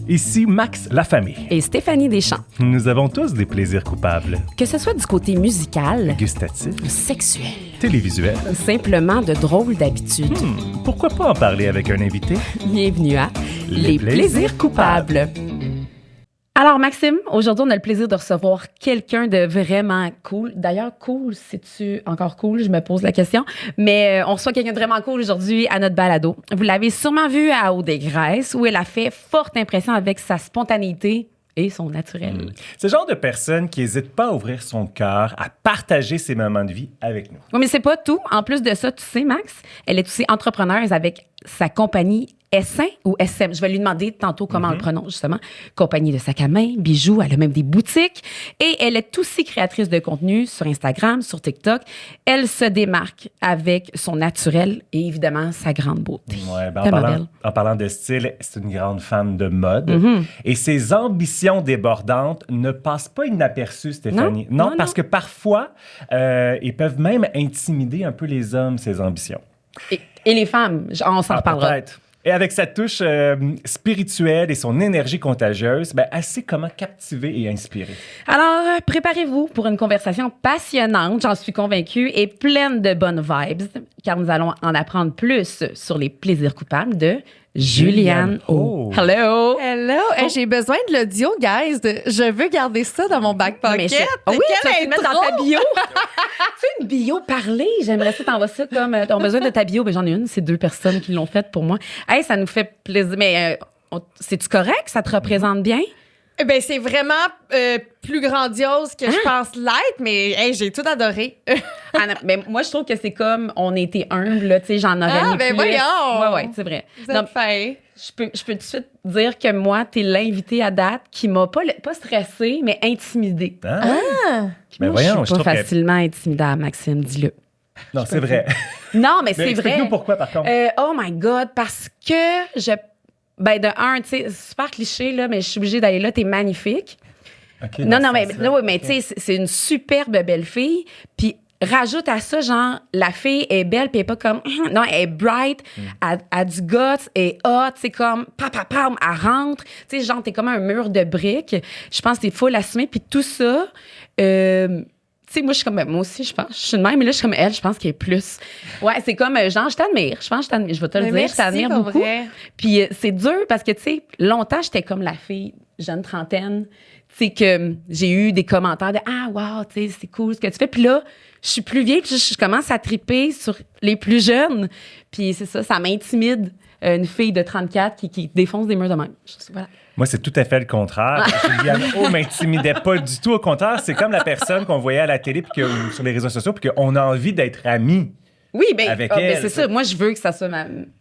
Ici Max Lafamée. Et Stéphanie Deschamps. Nous avons tous des plaisirs coupables. Que ce soit du côté musical, Gustatif, sexuel, télévisuel. simplement de drôles d'habitudes. Pourquoi pas en parler avec un invité? Bienvenue à Les plaisirs coupables. Alors Maxime, aujourd'hui on a le plaisir de recevoir quelqu'un de vraiment cool. D'ailleurs, cool, c'est-tu encore cool? Je me pose la question. Mais on reçoit quelqu'un de vraiment cool aujourd'hui à notre balado. Vous l'avez sûrement vu à Eau des Graisses où elle a fait forte impression avec sa spontanéité et son naturel. C'est le genre de personne qui n'hésite pas à ouvrir son cœur, à partager ses moments de vie avec nous. Oui, mais c'est pas tout. En plus de ça, tu sais, Max, elle est aussi entrepreneuse avec sa compagnie S1 ou SM. Je vais lui demander tantôt comment on le prononce, justement. Compagnie de sacs à main, bijoux, elle a même des boutiques. Et elle est aussi créatrice de contenu sur Instagram, sur TikTok. Elle se démarque avec son naturel et évidemment sa grande beauté. Ouais, ben Tellement en parlant de style, c'est une grande fan de mode. Et ses ambitions débordantes ne passent pas inaperçues, Stéphanie. Non, parce que parfois, ils peuvent même intimider un peu les hommes, ces ambitions. Et les femmes, on s'en reparlera. Peut-être. Et avec sa touche spirituelle et son énergie contagieuse, ben, elle sait comment captiver et inspirer. Alors, préparez-vous pour une conversation passionnante, j'en suis convaincue, et pleine de bonnes vibes, car nous allons en apprendre plus sur les plaisirs coupables de Juliane O. Oh. Hello! Hello! Hey, j'ai besoin de l'audio, guys. Je veux garder ça dans mon back pocket. Oui, tu vas Quelle te mettre dans ta bio. Tu sais, une bio parlée. J'aimerais ça t'envoyer ça comme... T'as besoin de ta bio? Ben, j'en ai une. C'est 2 personnes qui l'ont faite pour moi. Hey, ça nous fait plaisir. Mais c'est-tu correct? Ça te représente bien? Ben, c'est vraiment plus grandiose que je pense l'être, mais hey, j'ai tout adoré. Ah non, mais moi, je trouve que c'est comme on était humble, là, tu sais, j'en aurais mis ben plus. voyons! Ouais, c'est vrai. Vous Non, êtes fin. je peux tout de suite dire que moi, t'es l'invité à date qui m'a pas stressée, mais intimidée. Ben Moi, voyons, je suis pas trouve que... facilement intimidable, Maxime, dis-le. Non, c'est vrai. Non, mais Mais c'est vrai. explique-nous pourquoi, par contre. Oh my God, parce que ben de un, tu sais, c'est super cliché, là, mais je suis obligée d'aller là, t'es magnifique. Okay, Non, dans mais, ce sens-là. non, mais tu sais, c'est une superbe belle fille. Puis rajoute à ça, genre, la fille est belle, puis elle est pas comme. Non, elle est bright, elle a du guts, elle est hot, c'est comme, pam, elle rentre. Tu sais, genre, t'es comme un mur de briques. Je pense qu'il faut l'assumer. Puis tout ça, tu sais, moi, je suis comme, moi aussi, je pense, je suis de même, mais là, je suis comme elle, je pense qu'elle est plus. Ouais, c'est comme, genre, je t'admire. Je pense que je t'admire. Je vais te le Mais dire, merci, je t'admire pour beaucoup. vrai. Puis c'est dur parce que, tu sais, longtemps, j'étais comme la fille, jeune trentaine, tu sais, que j'ai eu des commentaires de « Ah, wow, tu sais, c'est cool ce que tu fais. » Puis là, je suis plus vieille, puis je commence à triper sur les plus jeunes. Puis c'est ça m'intimide, une fille de 34 qui défonce des murs de même. Voilà. Moi, c'est tout à fait le contraire. Juliane O m'intimidait pas du tout. Au contraire, c'est comme la personne qu'on voyait à la télé puis ou sur les réseaux sociaux puis qu'on a envie d'être amis. Oui, bien, Avec ben, elle, c'est ça. Moi, je veux que ça soit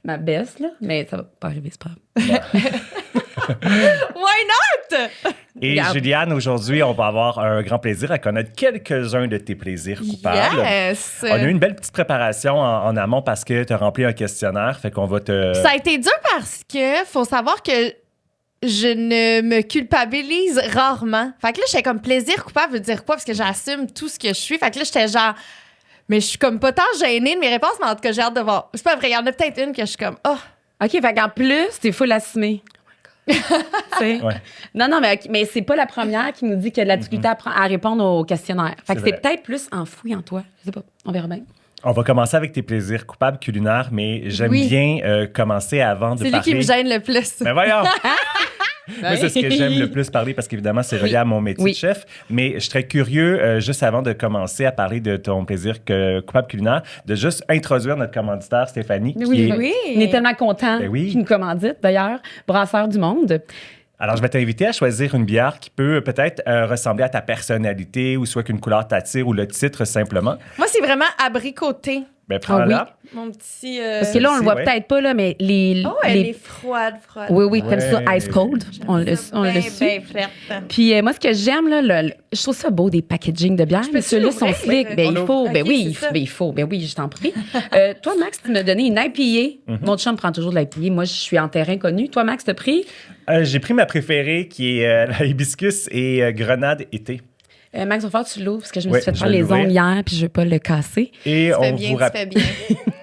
ma best, là, mais ça va pas arriver, c'est pas grave. Why not? Et Regarde. Juliane, aujourd'hui, on va avoir un grand plaisir à connaître quelques-uns de tes plaisirs coupables. Yes! On a eu une belle petite préparation en amont parce que tu as rempli un questionnaire, fait qu'on va te... Ça a été dur parce que faut savoir que je ne me culpabilise rarement. Fait que là, j'étais comme plaisir coupable veut dire quoi? Parce que j'assume tout ce que je suis. Fait que là, j'étais genre... Mais je suis comme pas tant gênée de mes réponses, mais en tout cas, j'ai hâte de voir. C'est pas vrai, il y en a peut-être une que je suis comme... Oh! OK, fait qu'en plus, t'es full assumé. Tu sais? Ouais. Non, mais c'est pas la première qui nous dit qu'il y a de la difficulté à répondre au questionnaire. Fait que C'est c'est vrai. peut-être plus enfoui en toi. Je sais pas. On verra bien. On va commencer avec tes plaisirs coupables culinaires, mais j'aime Oui. bien commencer avant de C'est lui parler... qui me gêne le plus. Mais voyons! Moi, c'est ce que j'aime le plus parler parce qu'évidemment, c'est relié à mon métier Oui. de chef. Mais je serais curieux, juste avant de commencer à parler de ton plaisir coupable culinaire, de juste introduire notre commanditaire, Stéphanie. qui est- Oui. On est tellement contents Ben oui. qu'il nous commandite, d'ailleurs. Brasseur du monde. Alors, je vais t'inviter à choisir une bière qui peut peut-être ressembler à ta personnalité ou soit qu'une couleur t'attire ou le titre simplement. Moi, c'est vraiment abricoté. Ben, prends-la. Mon petit... Parce que là, on le voit ouais. peut-être pas, là, mais les. Oh, elle est froide. Oui, comme Ouais. ça, ice cold. On le suit. bien frette. Puis moi, ce que j'aime, là, je trouve ça beau, des packaging de bière. peux-tu Mais ceux-là sont l'ouvrir? slick. Ben, On il l'ouvre. faut. Ben Ok, oui, c'est ça. je t'en prie. Toi, Max, tu m'as donné une IPA. Mon chum prend toujours de l'IPA. Moi, je suis en terrain connu. Toi, Max, t'as pris? J'ai pris ma préférée qui est la hibiscus et grenade été. Max, il va falloir que tu l'ouvres parce que je me Ouais, suis fait je faire vais les l'ouvrir. ongles hier puis je veux pas le casser. Et Tu on fais bien, vous tu fais bien.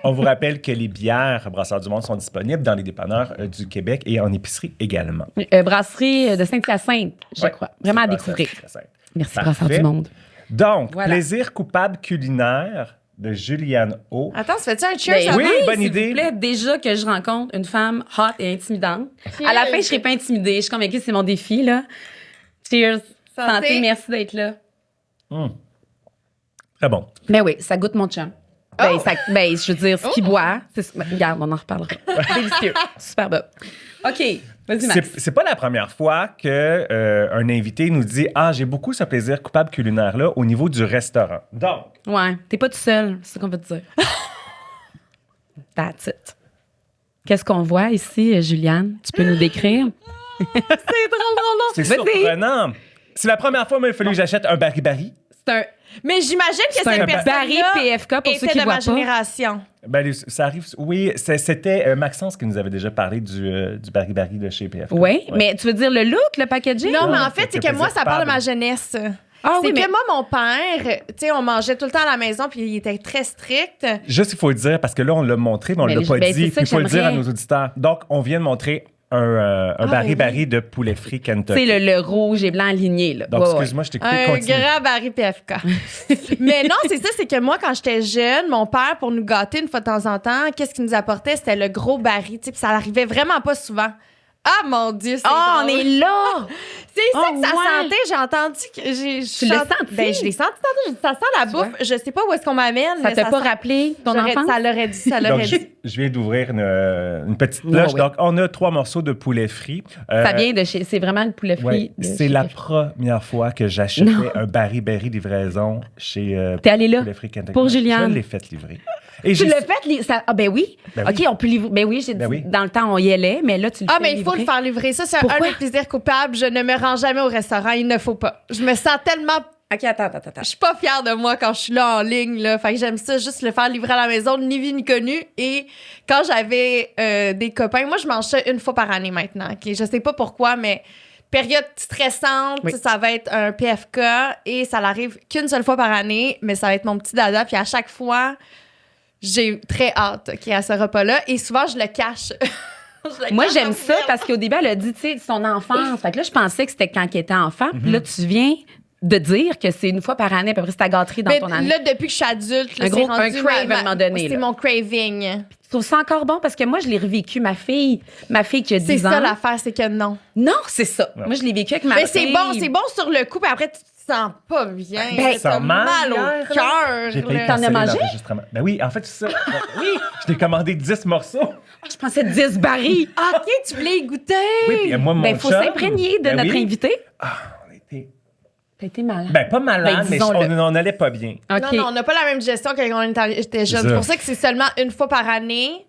On vous rappelle que les bières Brasseurs du Monde sont disponibles dans les dépanneurs du Québec et en épicerie également. Brasserie de Saint-Hyacinthe, je Ouais, crois. Vraiment à c'est découvrir. Brasseurs. Merci, Parfait. Brasseurs du Monde. Donc, Voilà. plaisir coupable culinaire de Juliane O. Attends, ça fait-tu un cheers Ben avant? oui, bonne s'il idée. vous plaît, déjà que je rencontre une femme hot et intimidante. Cheers. À la fin, je serai pas intimidée. Je suis convaincue que c'est mon défi, là. Cheers. Santé, merci d'être là. Très bon. Ben oui, ça goûte mon chum. Ben, je veux dire, ce qu'il boit, regarde, on en reparlera. Délicieux. Super bon. OK, vas-y, Max. C'est pas la première fois que un invité nous dit « Ah, j'ai beaucoup ce plaisir coupable culinaire-là au niveau du restaurant. » Donc, Ouais, t'es pas tout seul, c'est ce qu'on veut te dire. That's it. Qu'est-ce qu'on voit ici, Juliane? Tu peux nous décrire? C'est drôle. c'est Vas-y. surprenant. C'est la première fois qu'il a fallu que j'achète un baril-baril. C'est un Mais j'imagine que C'est cette un personne-là baril PFK pour ceux était qui de voient ma pas. génération. Ben, ça arrive. Oui, c'était Maxence qui nous avait déjà parlé du baril-baril de chez PFK. Oui, Ouais. mais tu veux dire le look, le packaging? Non, mais en ça fait, fait c'est que moi, plaisir ça parle de ma coupable. jeunesse. Ah c'est oui, que mais- moi, mon père, tu sais, on mangeait tout le temps à la maison, puis il était très strict. Juste, il faut le dire, parce que là, on l'a montré, mais on Mais l'a pas ben, dit. c'est ça Il que faut le dire à j'aimerais. nos auditeurs. Donc, on vient de montrer un baril-baril de poulet frit Tu Kentucky. sais, le rouge et blanc aligné, là. Donc, Ouais, ouais. excuse-moi, je t'ai coupé. Un Continue. grand baril PFK. Mais non, c'est ça, c'est que moi, quand j'étais jeune, mon père, pour nous gâter une fois de temps en temps, qu'est-ce qu'il nous apportait? C'était le gros baril, tu sais, puis ça arrivait vraiment pas souvent. Ah, mon Dieu, c'est Ah, on drôle. est là! C'est ça Oh, que ça ouais. sentait. J'ai entendu que j'ai. Tu l'as senti? Ben, je l'ai senti tantôt. J'ai dit, ça sent la Tu bouffe. vois? Je sais pas où est-ce qu'on m'amène. Ça mais t'a pas sent- rappelé ton enfance? Ça l'aurait dit, ça Donc, l'aurait dit. je viens d'ouvrir une petite cloche. oui. Donc, on a 3 morceaux de poulet frit. Ça vient de chez... C'est vraiment le poulet frit. Ouais, de c'est chez la Café. première fois que j'achetais un baril-baril livraison chez T'es allé là? Poulet Frit Kentucky. Pour Juliane? Je l'ai fait livrer. Et Tu j'ai- l'as fait? Ah, ben oui. Ben oui. OK, on peut livrer. Ben oui, j'ai dit, Ben oui. dans le temps, on y allait, mais là, tu le Ah, fais mais il faut le livrer. faire livrer. Ça, c'est un Pourquoi? de mes plaisirs coupables. Je ne me rends jamais au restaurant. Il ne faut pas. Je me sens tellement. OK, attends. Je suis pas fière de moi quand je suis là en ligne. Là. Fait que j'aime ça, juste le faire livrer à la maison, ni vu ni connu. Et quand j'avais des copains, moi, je mange ça une fois par année maintenant. OK? Je sais pas pourquoi, mais période stressante, Oui. ça va être un PFK et ça n'arrive qu'une seule fois par année, mais ça va être mon petit dada. Puis à chaque fois, j'ai très hâte qu'il y ait ce repas-là. Et souvent, je le cache. Je le Moi, cache j'aime en ça poubelle. parce qu'au début, elle a dit, tu sais, son enfance. Fait que là, je pensais que c'était quand elle était enfant. Puis là, tu viens de dire que c'est une fois par année, à peu près, c'est ta gâterie dans Mais ton année. là, depuis que je suis adulte, là, Un gros- c'est rendu un crave à un moment donné, C'est là. mon craving. Tu trouves ça encore bon? Parce que moi, je l'ai revécu. Ma fille qui a 10 C'est ans. ça l'affaire, c'est que non. Non, c'est ça. Moi, je l'ai vécu avec ma Mais fille. c'est bon sur le coup, puis après, tu te sens pas bien. Ben, t'as ça mal mal au hier, cœur. J'ai failli là. T'en as canceller mangé? l'enregistrement. Ben oui, en fait, c'est ça. Oui, je t'ai commandé 10 morceaux. Je pensais 10 barils. OK, tu voulais y goûter. Oui, puis moi, mon Ben, il faut chum- s'imprégner de Ben notre oui. invité. Ah, on était... T'as été malade. Ben, pas malade, Ben, mais disons-le. on n'allait pas bien. OK. Non, on n'a pas la même gestion quand on était jeune. C'est C'est pour ça que c'est seulement une fois par année.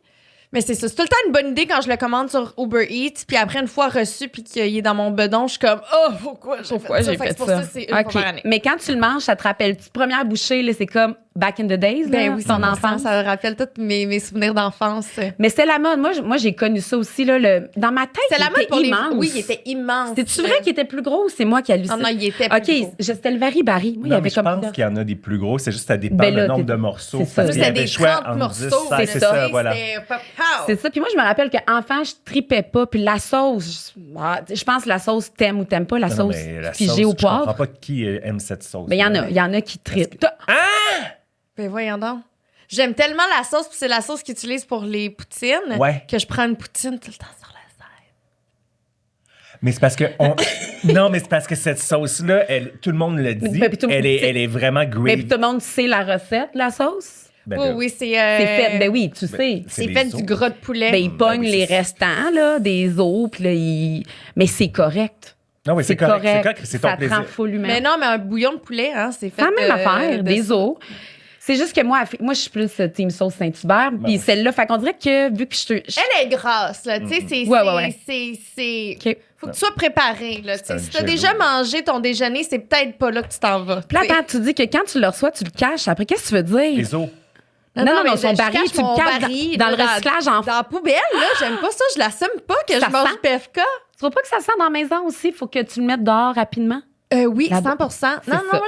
Mais c'est ça. C'est tout le temps une bonne idée quand je le commande sur Uber Eats. Puis après, une fois reçu, puis qu'il est dans mon bedon, je suis comme, oh, pourquoi j'ai fait ça? Fait que c'est pour ça que c'est une OK. fois par année. Mais quand tu le manges, ça te rappelle, première bouchée, là, c'est comme back in the days, là, Ben oui, ton enfance. Ça me rappelle tous mes souvenirs d'enfance. Mais c'est la mode. Moi, j'ai connu ça aussi. Là, dans ma tête, C'est il la mode était pour les. immense. Oui, il était immense. C'est-tu vrai qu'il était plus gros ou c'est moi qui hallucine? Non, non, il était plus OK, gros. c'était le vari-bari. Moi, il y Non, avait mais je comme pense plusieurs- qu'il y en a des plus gros. C'est juste, ça dépend Ben là, le nombre t'es- de morceaux. c'est ça. Parce qu'il y C'était avait des choix 30 entre morceaux. 10, 16, c'est ça, voilà. C'était pas pow. C'est ça. Puis moi, je me rappelle qu'enfant, je tripais pas. Puis la sauce, je pense que la sauce t'aimes ou t'aimes pas, la Non, sauce mais la figée sauce, au poivre. Je comprends pas qui aime cette sauce. Ben, il y en a qui trippent. Ben voyons donc. J'aime tellement la sauce, puis c'est la sauce qu'ils utilisent pour les poutines, Ouais. que je prends une poutine tout le temps sur la side. Mais c'est parce que non, mais c'est parce que cette sauce-là, tout le monde le dit. Ben, puis tout le monde- Elle est vraiment Mais gravy. puis tout le monde sait la recette, la sauce. Ben, Oui, là, oui, c'est. C'est fait. Ben oui, tu sais. c'est C'est des fait os. du gras de poulet. Ben, ils pognent oui, les c'est- restants, là, des os, puis là, mais c'est correct. Non, oui, c'est correct. C'est correct. C'est ton ça te plaisir. rend full humain. Mais non, mais un bouillon de poulet, hein, c'est fait. C'est la même affaire, de- des os. C'est juste que moi, je suis plus team sauce Saint-Hubert. Puis oui. celle-là, fait qu'on dirait que vu que Elle est grasse, là. Tu sais, c'est. Ouais. c'est. OK. Faut que tu sois préparé, là. Tu sais, un si t'as jello. déjà mangé ton déjeuner, c'est peut-être pas là que tu t'en vas. Puis là, tu sais. attends, tu dis que quand tu le reçois, tu le caches. Après, qu'est-ce que tu veux dire? Les os. Non, mais son je baril, cache tu mon le caches baril, dans là, le recyclage en Dans la poubelle, là, j'aime pas ça. Je l'assume pas que Ça je mange sent? du PFK. Tu trouves pas que ça sent dans la maison aussi? Faut que tu le mettes dehors rapidement? Oui, La- 100%. Non, ça. moi,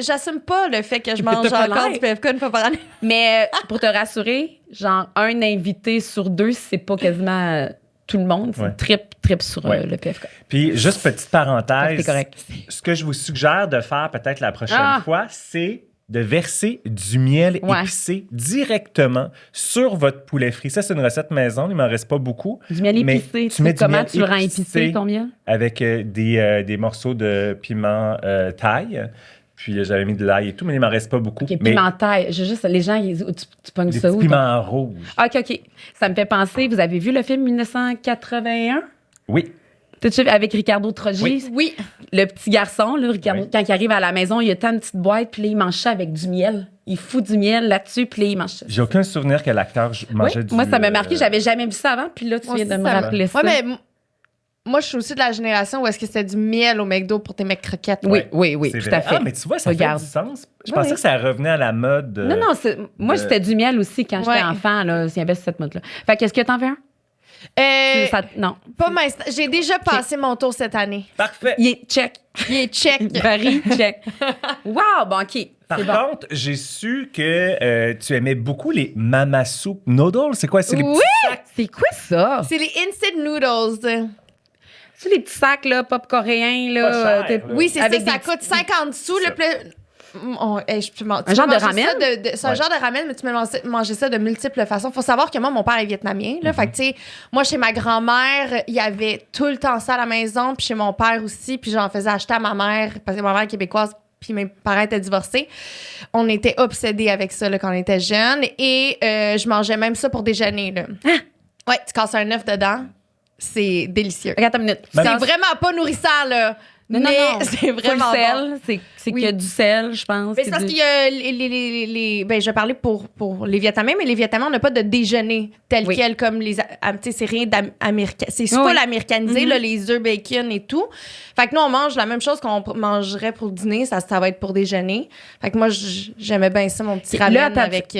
j'assume pas le fait que je mange T'as pas encore l'air. du PFK une fois par année. Mais pour te rassurer, genre, un invité sur 2, c'est pas quasiment tout le monde. C'est Ouais. trip sur Ouais. le PFK. Puis, juste petite parenthèse. C'est correct. Ce que je vous suggère de faire peut-être la prochaine Ah! fois, c'est de verser du miel Ouais. épicé directement sur votre poulet frit. Ça, c'est une recette maison. Il m'en reste pas beaucoup. Du miel Mais épicé. tu mets du comment miel tu le rends épicé. épicé, ton miel? Avec des morceaux de piment thaï. Puis, j'avais mis de l'ail et tout, mais il m'en reste pas beaucoup. OK, mais piment taille. Les gens, tu pognes des ça petits où? piments rouges. OK. Ça me fait penser, vous avez vu le film 1981? Oui. T'as-tu vu avec Ricardo Trogi? Oui. Oui. Le petit garçon, là, Ricardo, Oui. quand il arrive à la maison, il a tant de petites boîtes, puis là, il mange ça avec du miel. Il fout du miel là-dessus, puis là, il mange ça. J'ai aucun souvenir que l'acteur mangeait Oui, du... moi, ça m'a marqué. J'avais jamais vu ça avant, puis là, tu Moi viens de aussi, me ça rappeler ça. Ouais, mais moi, je suis aussi de la génération où est-ce que c'était du miel au McDo pour tes mecs croquettes. Oui, C'est tout vrai. à fait. Ah, mais tu vois, ça Regarde. fait du sens. Je Oui, pensais oui. que ça revenait à la mode. Non, moi, c'était du miel aussi quand j'étais Ouais. enfant, là, s'il y avait cette mode-là. Fait qu'est-ce que t'en veux un? Non. Pas maintenant. J'ai déjà passé mon tour cette année. Parfait. Il est check. Il est check. Barry, check. Wow, bon, OK. Par C'est bon. contre, j'ai su que tu aimais beaucoup les Mama Soup Noodles. C'est quoi? C'est les Oui! petits sacs? C'est quoi ça? C'est les instant noodles. C'est les petits sacs, là, pop coréens, là. Pas cher, t'es- là. Oui, c'est ça. Avec Ça des coûte petits- 50 sous. Ça. Le plus... Un genre de ramen? C'est un Ouais. genre de ramen, mais tu peux manger ça de multiples façons. Faut savoir que moi, mon père est vietnamien. Là, Fait que, tu sais, moi, chez ma grand-mère, il y avait tout le temps ça à la maison. Puis chez mon père aussi. Puis j'en faisais acheter à ma mère, parce que ma mère est québécoise. Puis mes parents étaient divorcés. On était obsédés avec ça là, quand on était jeunes. Et je mangeais même ça pour déjeuner. Là. Ouais, tu casses un œuf dedans. C'est délicieux. Regarde une minute. Ben- C'est Quand- vraiment pas nourrissant, là. Non, non, mais non. c'est Full vraiment bon. sel. C'est Oui. qu'il y a du sel, je pense. Mais c'est parce du- qu'il y a ben, je parlais pour les Vietnamiens, mais les Vietnamiens, on n'a pas de déjeuner tel Oui. quel comme les. Tu sais, c'est rien d'américain. C'est Oui, full oui. américanisé, Mhm. là, les œufs, bacon et tout. Fait que nous, on mange la même chose qu'on mangerait pour le dîner. Ça va être pour déjeuner. Fait que moi, j'aimais bien ça, mon petit Là, ramen attends, avec.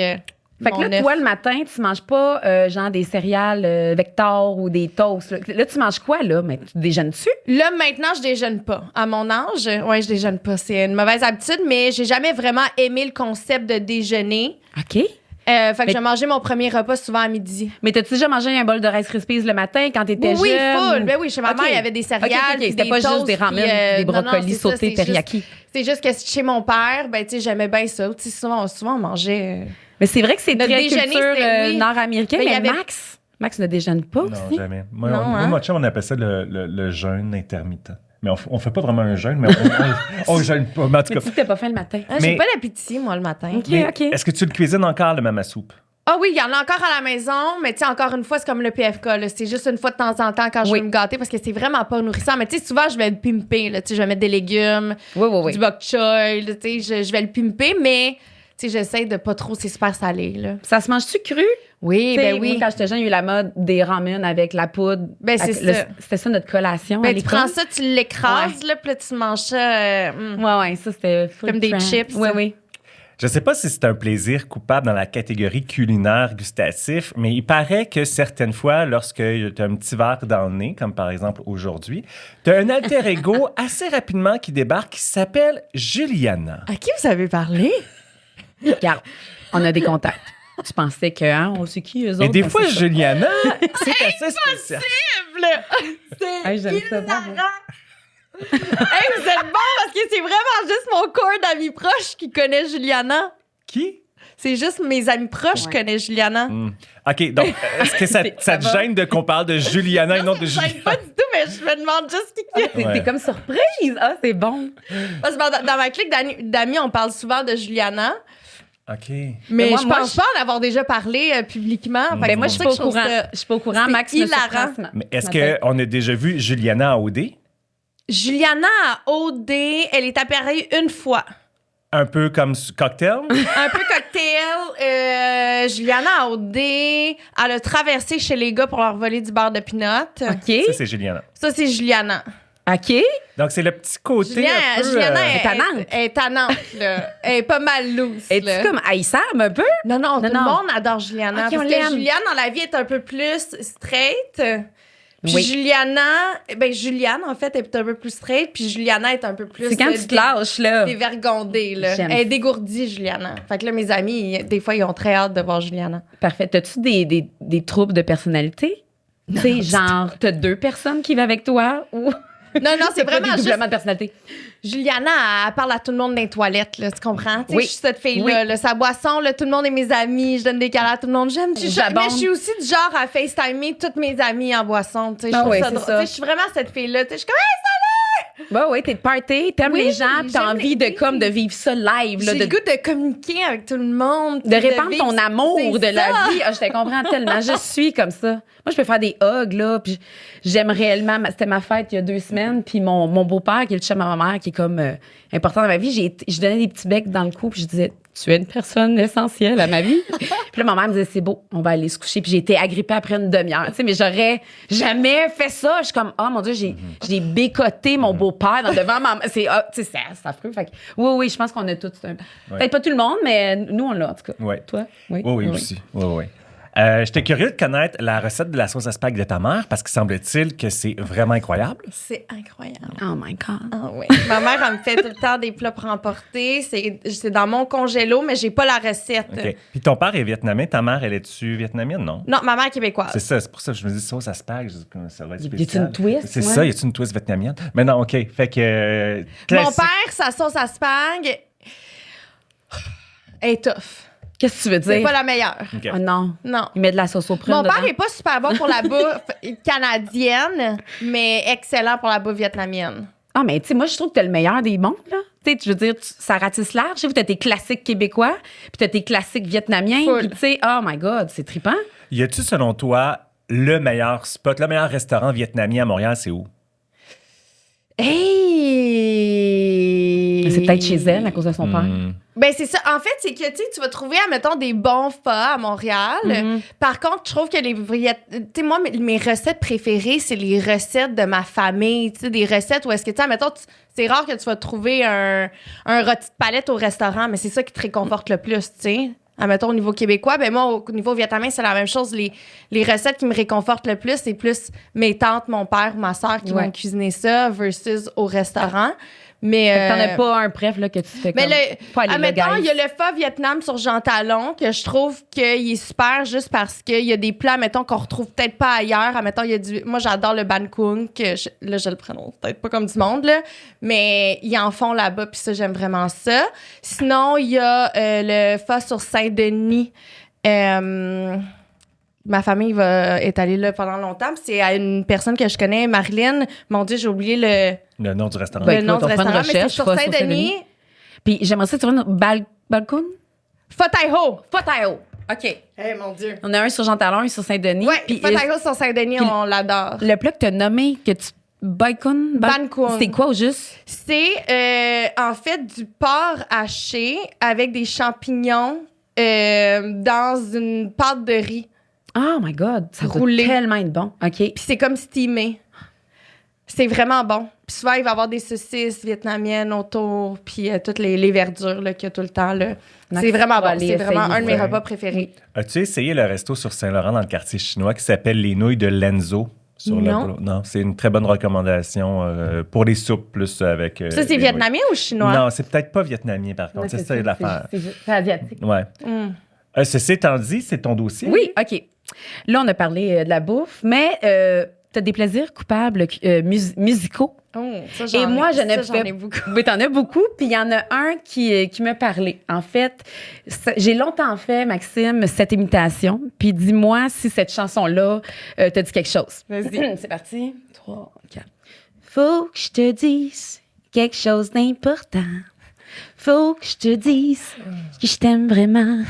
Fait que mon là, œuf. toi, le matin, tu manges pas genre des céréales Vector ou des toasts. Là, tu manges quoi, là? Mais tu déjeunes-tu? Là, maintenant, je déjeune pas. À mon âge, ouais, je déjeune pas. C'est une mauvaise habitude, mais j'ai jamais vraiment aimé le concept de déjeuner. OK. Fait que Mais- je mangeais mon premier repas souvent à midi. Mais t'as-tu déjà mangé un bol de Rice Krispies le matin quand t'étais Oui, jeune? full. Ben oui, chez ma OK. mère, il y avait des céréales. OK. puis C'était des pas juste toasts, des ramen, puis, des non, non, brocolis c'est ça, sautés c'est juste- teriyaki. C'est juste que chez mon père, ben, tu sais, j'aimais bien ça. Tu sais, souvent, on mangeait. Mais c'est vrai que c'est Notre très déjeuner, culture c'était- oui. nord-américaine. Mais il y Mais avait- Max ne déjeune pas Non, aussi. jamais. Moi, Non, hein? mon chum, on appelle ça le jeûne intermittent. Mais on fait pas vraiment un jeûne, mais on jeûne pas. Mais en tout Mais cas, tu t'es pas faim le matin. Ah, j'ai Mais- pas d'appétit, moi, le matin. OK, mais OK. est-ce que tu le cuisines encore, le Mama Soup? Ah oui, il y en a encore à la maison, mais tu sais, encore une fois, c'est comme le PFK. Là. C'est juste une fois de temps en temps quand je Oui. veux me gâter parce que c'est vraiment pas nourrissant. Mais tu sais, souvent, je vais le pimper. Là. Tu sais, je vais mettre des légumes, Oui. du bok choy. Là, tu sais, je vais le pimper, mais tu sais, j'essaie de pas trop, c'est super salé. Là. Ça se mange-tu cru? Oui, Tu sais, ben oui. Moi, quand j'étais jeune, il y a eu la mode des ramen avec la poudre. Ben, c'est ça. C'était ça notre collation à Ben, tu l'école. prends ça, tu l'écrases, là, puis là, tu manges ça. Ouais, ça, c'était full Comme des trend. chips. Oui. Je sais pas si c'est un plaisir coupable dans la catégorie culinaire gustatif, mais il paraît que certaines fois, lorsque tu as un petit verre dans le nez, comme par exemple aujourd'hui, tu as un alter ego assez rapidement qui débarque qui s'appelle Juliana. À qui vous avez parlé? Regarde, on a des contacts. Tu pensais que, hein, on sait qui, eux autres? Et des ben, fois, c'est ça. Juliana, c'est assez spécial. C'est Hey, j'aime ça, bravo. Hey, vous êtes bon parce que c'est vraiment juste mon corps d'amis proches qui connaît Juliana. Qui? C'est juste mes amis proches qui connaissent Juliana. OK, donc, est-ce que ça te va? gêne de qu'on parle de Juliana et non de Ça me Juliana? pas du tout, mais je me demande juste qui. T'es Ouais. comme surprise. Ah, c'est bon. Parce que dans ma clique d'amis, on parle souvent de Juliana, OK. mais moi- je moi, pense pas en avoir déjà parlé publiquement. Fait que Ben, moi, c'est je suis pour pas au ça que courant. trouve Je suis pas au courant. c'est Max me hilarant. surprend Mais est-ce ce matin. qu'on a déjà vu Juliana à OD? Juliana à OD, elle est apparue une fois. Un peu comme cocktail? Un peu cocktail. Juliana à OD, elle a traversé chez les gars pour leur voler du beurre de pinot. OK. Ça, c'est Juliana. Ça, c'est Juliana. OK. Donc, c'est le petit côté un peu... Juliana Elle est tannante. Elle est tannante, là. Elle est pas mal loose, Es-tu là. comme haïssable un peu? Non, tout non. le monde adore Juliana. Ok, parce on que l'aime. Juliane, dans la vie, est un peu plus straight. Puis Oui. Juliane, en fait, est un peu plus straight, puis Juliana est un peu plus... C'est quand tu te lâches, là. dévergondée, là. J'aime. Elle est dégourdie, Juliana. Fait que là, mes amis, des fois, ils ont très hâte de voir Juliana. Parfait. T'as-tu des troubles de personnalité? Tu sais, genre, t'as 2 personnes qui vivent avec toi ou... Non, c'est Pas vraiment des juste... doublements de personnalité. Juliana, elle parle à tout le monde dans les toilettes, là, tu comprends? Tu sais, Oui. je suis cette fille-là, Oui. là, sa boisson, là, tout le monde est mes amis, je donne des câlins à tout le monde, j'aime. J'abonde. Mais je suis aussi du genre à FaceTimer toutes mes amies en boisson, tu sais. Je Ah trouve oui, ça c'est drôle. ça. Tu sais, je suis vraiment cette fille-là, tu sais, je suis comme, Bah oui, t'es de party, t'aimes Oui, les gens, puis t'as j'aime envie les- de, comme, de vivre ça live, là, j'ai de, le goût de communiquer avec tout le monde. de répandre vivre- ton amour c'est de la ça. vie. Ah, je te comprends tellement. Je suis comme ça. Moi, je peux faire des hugs, là, puis j'aime réellement. C'était ma fête il y a 2 semaines, puis mon beau-père, qui est le chum à ma mère, qui est comme important dans ma vie, je donnais des petits becs dans le cou, puis je disais, tu es une personne essentielle à ma vie. Puis là, ma mère me disait, c'est beau, on va aller se coucher. Puis j'ai été agrippée après une demi-heure. Tu sais, mais j'aurais jamais fait ça. Je suis comme, oh mon Dieu, j'ai bécoté mon beau-père devant ma mère. Tu sais, c'est affreux. Fait que, oui, je pense qu'on a tous peut-être pas tout le monde, mais nous, on l'a, en tout cas. Ouais. Toi? Oui, aussi. Oui. J'étais curieux de connaître la recette de la sauce à spag de ta mère parce qu'il semble-t-il que c'est vraiment incroyable. C'est incroyable. Oh my God. Ah oui. Ma mère, elle me fait tout le temps des plats pour emporter. C'est dans mon congélo, mais j'ai pas la recette. OK. Puis ton père est vietnamien, ta mère, elle est-tu vietnamienne, non? Non, ma mère est québécoise. C'est ça, c'est pour ça que je me dis sauce à spag, je dis que ça va être Y a-tu spécial. une twist, C'est ouais? ça, y a-tu une twist vietnamienne? Mais non, OK. Fait que. Mon classique. père, sa sauce à spag est tough. Qu'est-ce que tu veux C'est dire? pas la meilleure. OK. Oh non. Non. Il met de la sauce au prune Mon père dedans. est pas super bon pour la bouffe canadienne, mais excellent pour la bouffe vietnamienne. Ah, mais tu sais, moi, je trouve que t'as le meilleur des mondes, là. Tu sais, je veux dire, ça ratisse large. Tu sais, t'as tes classiques québécois, puis t'as tes classiques vietnamiens. Full. Puis tu sais, oh my God, c'est trippant. Y a-tu, selon toi, le meilleur spot, le meilleur restaurant vietnamien à Montréal, c'est où? Hey! C'est peut-être chez elle, à cause de son père. Ben, c'est ça. En fait, c'est que, tu sais, tu vas trouver, admettons, des bons pho à Montréal. Par contre, je trouve que tu sais, moi, mes recettes préférées, c'est les recettes de ma famille. Tu sais, des recettes où est-ce que, tu sais, admettons, c'est rare que tu vas trouver un rôti de palette au restaurant, mais c'est ça qui te réconforte le plus, tu sais. Admettons, au niveau québécois, ben moi, au niveau vietnamien, c'est la même chose. Les recettes qui me réconfortent le plus, c'est plus mes tantes, mon père, ma soeur qui Ouais. vont cuisiner ça versus au restaurant. Mais Fait que t'en as pas un préf, là, que tu fais mais comme... Pas aller là, admettons, guys. il y a le pho Vietnam sur Jean Talon que je trouve qu'il est super juste parce qu'il y a des plats, mettons, qu'on retrouve peut-être pas ailleurs. Admettons, il y a moi, j'adore le ban kung, là, je le prononce peut-être pas comme du monde, là, mais ils en font là-bas, puis ça, j'aime vraiment ça. Sinon, il y a le pho sur Saint-Denis. Ma famille est allée là pendant longtemps. Puis c'est à une personne que je connais, Marilyn. Mon Dieu, j'ai oublié Le nom du restaurant. Ben, le nom écoute, du on fera une restaurant, mais c'est recherche, sur pas sur Saint-Denis. Saint-Denis. Puis j'aimerais ça que tu vois une balcon? Pho Tai Ho. Potao. OK. Eh, mon Dieu. On a un sur Jean Talon, un sur Saint-Denis. Ouais, Puis Pho Tai Ho sur Saint-Denis, puis- on l'adore. le plat que tu as nommé, que tu... Bacon? Ban Kung. C'est quoi au juste? C'est en fait du porc haché avec des champignons dans une pâte de riz. Oh my God, ça doit Roulé. tellement être bon. OK. Puis c'est comme steamé. C'est vraiment bon. Puis souvent, il va y avoir des saucisses vietnamiennes autour, puis toutes les verdures là, qu'il y a tout le temps. Là. C'est vraiment bon. aller C'est vraiment essayer un de mes ça. repas préférés. As-tu essayé le resto sur Saint-Laurent dans le quartier chinois qui s'appelle Les Nouilles de Lenzo? Non. Non, c'est une très bonne recommandation pour les soupes plus avec. Ça, c'est les vietnamien ou chinois? nouilles. Non, c'est peut-être pas vietnamien par contre. C'est ça l'affaire. C'est asiatique. Ouais. Mm. Ceci étant dit, c'est ton dossier. Oui, OK. Là, on a parlé de la bouffe, mais tu as des plaisirs coupables musicaux. Oh, ça, Et moi, je ne j'en ai fais beaucoup. Mais t'en as beaucoup, puis il y en a un qui me parlait. En fait, j'ai longtemps fait, Maxime, cette imitation, puis dis-moi si cette chanson-là te dit quelque chose. Vas-y. C'est parti. 3, 4. Faut que je te dise quelque chose d'important. Faut que je te dise que je t'aime vraiment.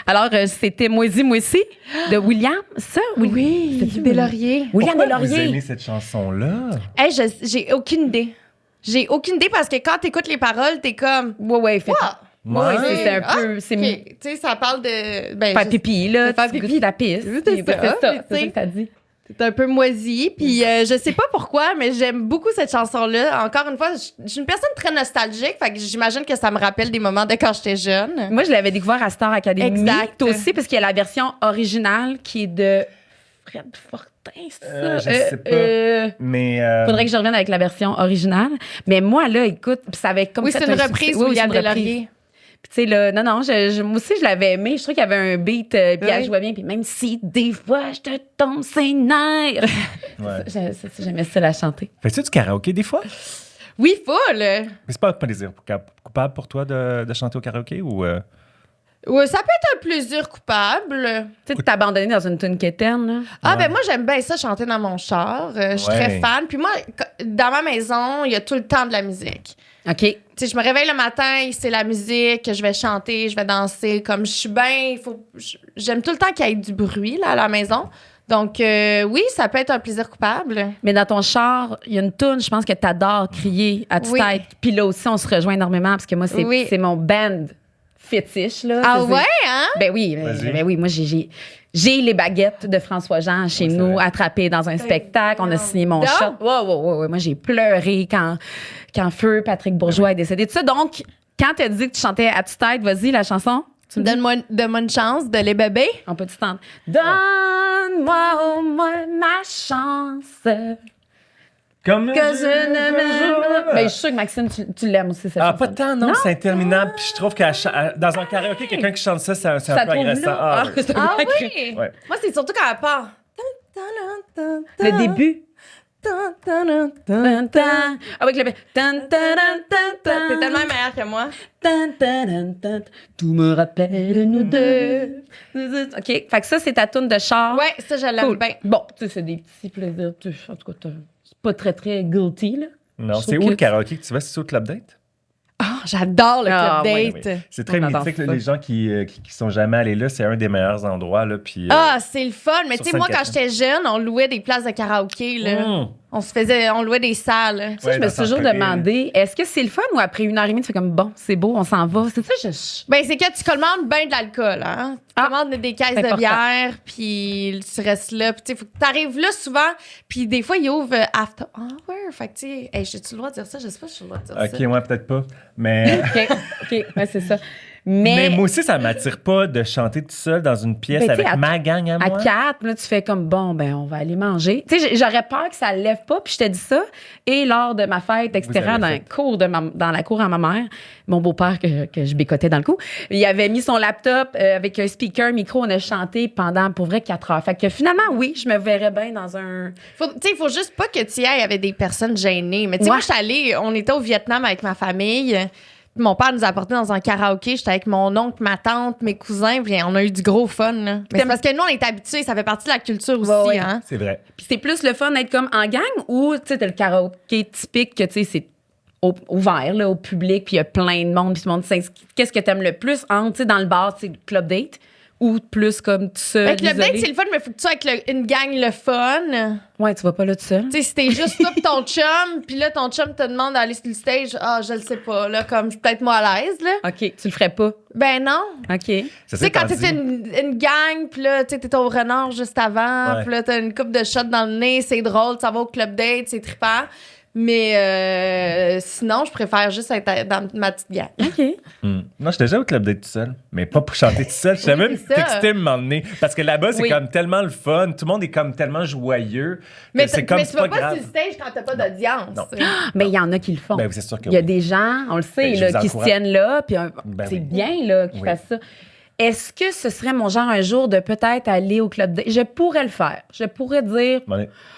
Alors, c'était Moisi de William, ça? Oui, C'était-tu Bellorier. William Pourquoi vous Deslauriers. aimez cette chanson-là? Hey, j'ai aucune idée. J'ai aucune idée parce que quand t'écoutes les paroles, t'es comme... Ouais, fait. Wow! Ouais, c'est un peu- c'est- ok. Tu sais, ça parle de... Ben, Faire pipi, là. Faire Tu pipi. goûtes la pisse. C'est puis ça, c'est ça. puis C'est tu sais. ça que t'as dit. c'est un peu moisi. Puis je sais pas pourquoi, mais j'aime beaucoup cette chanson-là. Encore une fois, je suis une personne très nostalgique. Fait que j'imagine que ça me rappelle des moments de quand j'étais jeune. Moi, je l'avais découvert à Star Academy. Exact. Toi aussi, parce qu'il y a la version originale qui est de Fred Fortin. c'est ça. Je sais pas. Mais. Faudrait que je revienne avec la version originale. Mais moi, là, écoute, ça avait comme Oui, fait c'est une un reprise, succès. Oui, William c'est une reprise. Deslauriers. Puis tu sais, là, non, moi aussi, je l'avais aimé. Je trouvais qu'il y avait un beat, puis elle jouait bien. Puis même si des fois, je te tombe ses nerfs. Ouais. J'aimais ça la chanter. Fais-tu du karaoké des fois? Oui, full. Mais c'est pas un plaisir coupable pour toi de chanter au karaoké ou. Ouais, ça peut être un plaisir coupable. Tu sais, de t'abandonner dans une tune quétaine, là. Ah, ben moi, j'aime bien ça, chanter dans mon char. Je suis très fan. Puis moi, dans ma maison, il y a tout le temps de la musique. OK. Tu sais, je me réveille le matin, c'est la musique, je vais chanter, je vais danser. Comme je suis bien, j'aime tout le temps qu'il y ait du bruit là, à la maison. Donc, oui, ça peut être un plaisir coupable. Mais dans ton char, il y a une toune, je pense que t'adores crier à toute tête. Puis là aussi, on se rejoint énormément parce que moi, c'est mon band fétiche, là. Ah ouais, hein? Ben oui, moi, j'ai les baguettes de François Jean chez nous, attrapées dans un spectacle. On a signé mon shot. Ouais. Moi, j'ai pleuré quand Feu Patrick Bourgeois est décédé. Tout ça. Donc, quand t'as dit que tu chantais à toute tête, vas-y, la chanson. Donne-moi une chance de les bébés. On peut-tu tenter? Donne-moi au moins ma chance. Comme Que je ne. Ben, je suis sûre que Maxime, tu l'aimes aussi, cette chanson. Pas tant, non, c'est interminable. Puis je trouve que dans un karaoké, quelqu'un qui chante ça, c'est un peu agressant. Oui? Ouais. Moi, c'est surtout quand elle part. Le début. Avec le. T'es tellement meilleure que moi. Tout me rappelle nous deux. OK. Fait que ça, c'est ta toune de char. Ouais, ça, je l'aime bien. Bon, tu sais, c'est des petits plaisirs. En tout cas, c'est pas très, très guilty, là. Non, c'est où le karaoké que tu vas? C'est au Club Date? Ah, j'adore le Club Date. Oui. C'est très On adore mythique. ça. Les gens qui sont jamais allés là, c'est un des meilleurs endroits. Là, puis, C'est le fun. Mais tu sais, moi, quand j'étais jeune, on louait des places de karaoké. Là. On louait des salles. Ça, je me suis toujours demandé, est-ce que c'est le fun ou après 1h30, tu fais comme, bon, c'est beau, on s'en va? C'est ça, Ben, c'est que tu commandes bien de l'alcool, hein? Tu commandes des caisses de bière, puis tu restes là. Puis, tu sais, faut que t'arrives là souvent, puis des fois, ils ouvrent after hour. Fait que, tu sais, j'ai-tu le droit de dire ça? Je sais pas si j'ai le droit de dire ça. OK, moi, peut-être pas. Mais. OK, ouais, c'est ça. Mais moi aussi, ça m'attire pas de chanter tout seul dans une pièce avec ma gang à moi. À 4, là, tu fais comme, bon, ben, on va aller manger. Tu sais, j'aurais peur que ça ne lève pas, puis je te dis ça. Et lors de ma fête extérieure, dans la cour à ma mère, mon beau-père que je bécotais dans le coup, il avait mis son laptop avec un speaker, micro, on a chanté pendant, pour vrai, 4 heures. Fait que finalement, oui, je me verrais bien dans un... Tu sais, il faut juste pas que tu y ailles avec des personnes gênées. Mais tu sais, moi, je suis allée, on était au Vietnam avec ma famille. Mon père nous a apporté dans un karaoké. J'étais avec mon oncle, ma tante, mes cousins. Puis on a eu du gros fun. Là. Mais c'est parce que nous, on est habitués. Ça fait partie de la culture aussi. Hein? C'est vrai. Puis c'est plus le fun d'être comme en gang ou, tu sais, t'as le karaoké typique que, tu sais, c'est ouvert là, au public. Puis il y a plein de monde. Puis tout le monde s'inscrit. Qu'est-ce que t'aimes le plus entre, tu sais, dans le bar, c'est le club date ou plus comme tout seul? Avec le club date, c'est le fun, mais faut que tu sois avec une gang le fun. Ouais, tu vas pas là tout seul. Tu sais, si t'es juste toi pis ton chum, puis là, ton chum te demande d'aller sur le stage, je le sais pas, là, comme je suis peut-être moi à l'aise, là. OK, tu le ferais pas. Ben non. OK. Tu sais, quand t'es une gang, puis là, tu sais, t'es au renard juste avant, puis là, t'as une coupe de shots dans le nez, c'est drôle, ça va au club date, c'est trippant. Mais sinon, je préfère juste être dans ma petite gang. OK. Non, j'étais déjà au club d'être tout seul, mais pas pour chanter tout seul. J'étais même texté m'emmener. Parce que là-bas, c'est comme tellement le fun. Tout le monde est comme tellement joyeux. Mais c'est comme tu vas pas pas grave. sur le stage quand t'as pas d'audience. Non. Mais il y en a qui le font. Ben, c'est sûr que il y a des gens, on le sait, là, qui se tiennent là, puis c'est bien là, qu'ils fassent ça. Est-ce que ce serait mon genre un jour de peut-être aller au club date? Je pourrais le faire. Je pourrais dire...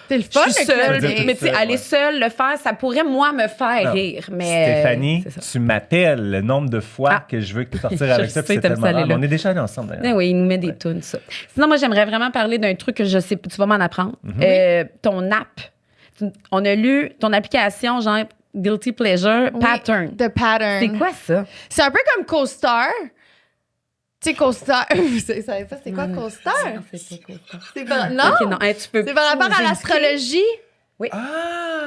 C'est le fun, je suis seule, mais tu sais, seul, aller seule, le faire, ça pourrait, moi, me faire rire. Mais, Stéphanie, tu m'appelles le nombre de fois que je veux que tu sortir avec ça, puis c'est tellement rare. On est déjà allés ensemble, d'ailleurs. Oui, il nous met des tunes, ça. Sinon, moi, j'aimerais vraiment parler d'un truc que je sais, tu vas m'en apprendre. Ton app. On a lu ton application, genre Guilty Pleasure, Pattern. The Pattern. C'est quoi ça? C'est un peu comme CoStar. Tu sais, CoStar. Vous savez pas c'est quoi CoStar? C'est pas... Non? Okay, non. Hey, tu peux c'est par rapport à l'astrologie. Oui.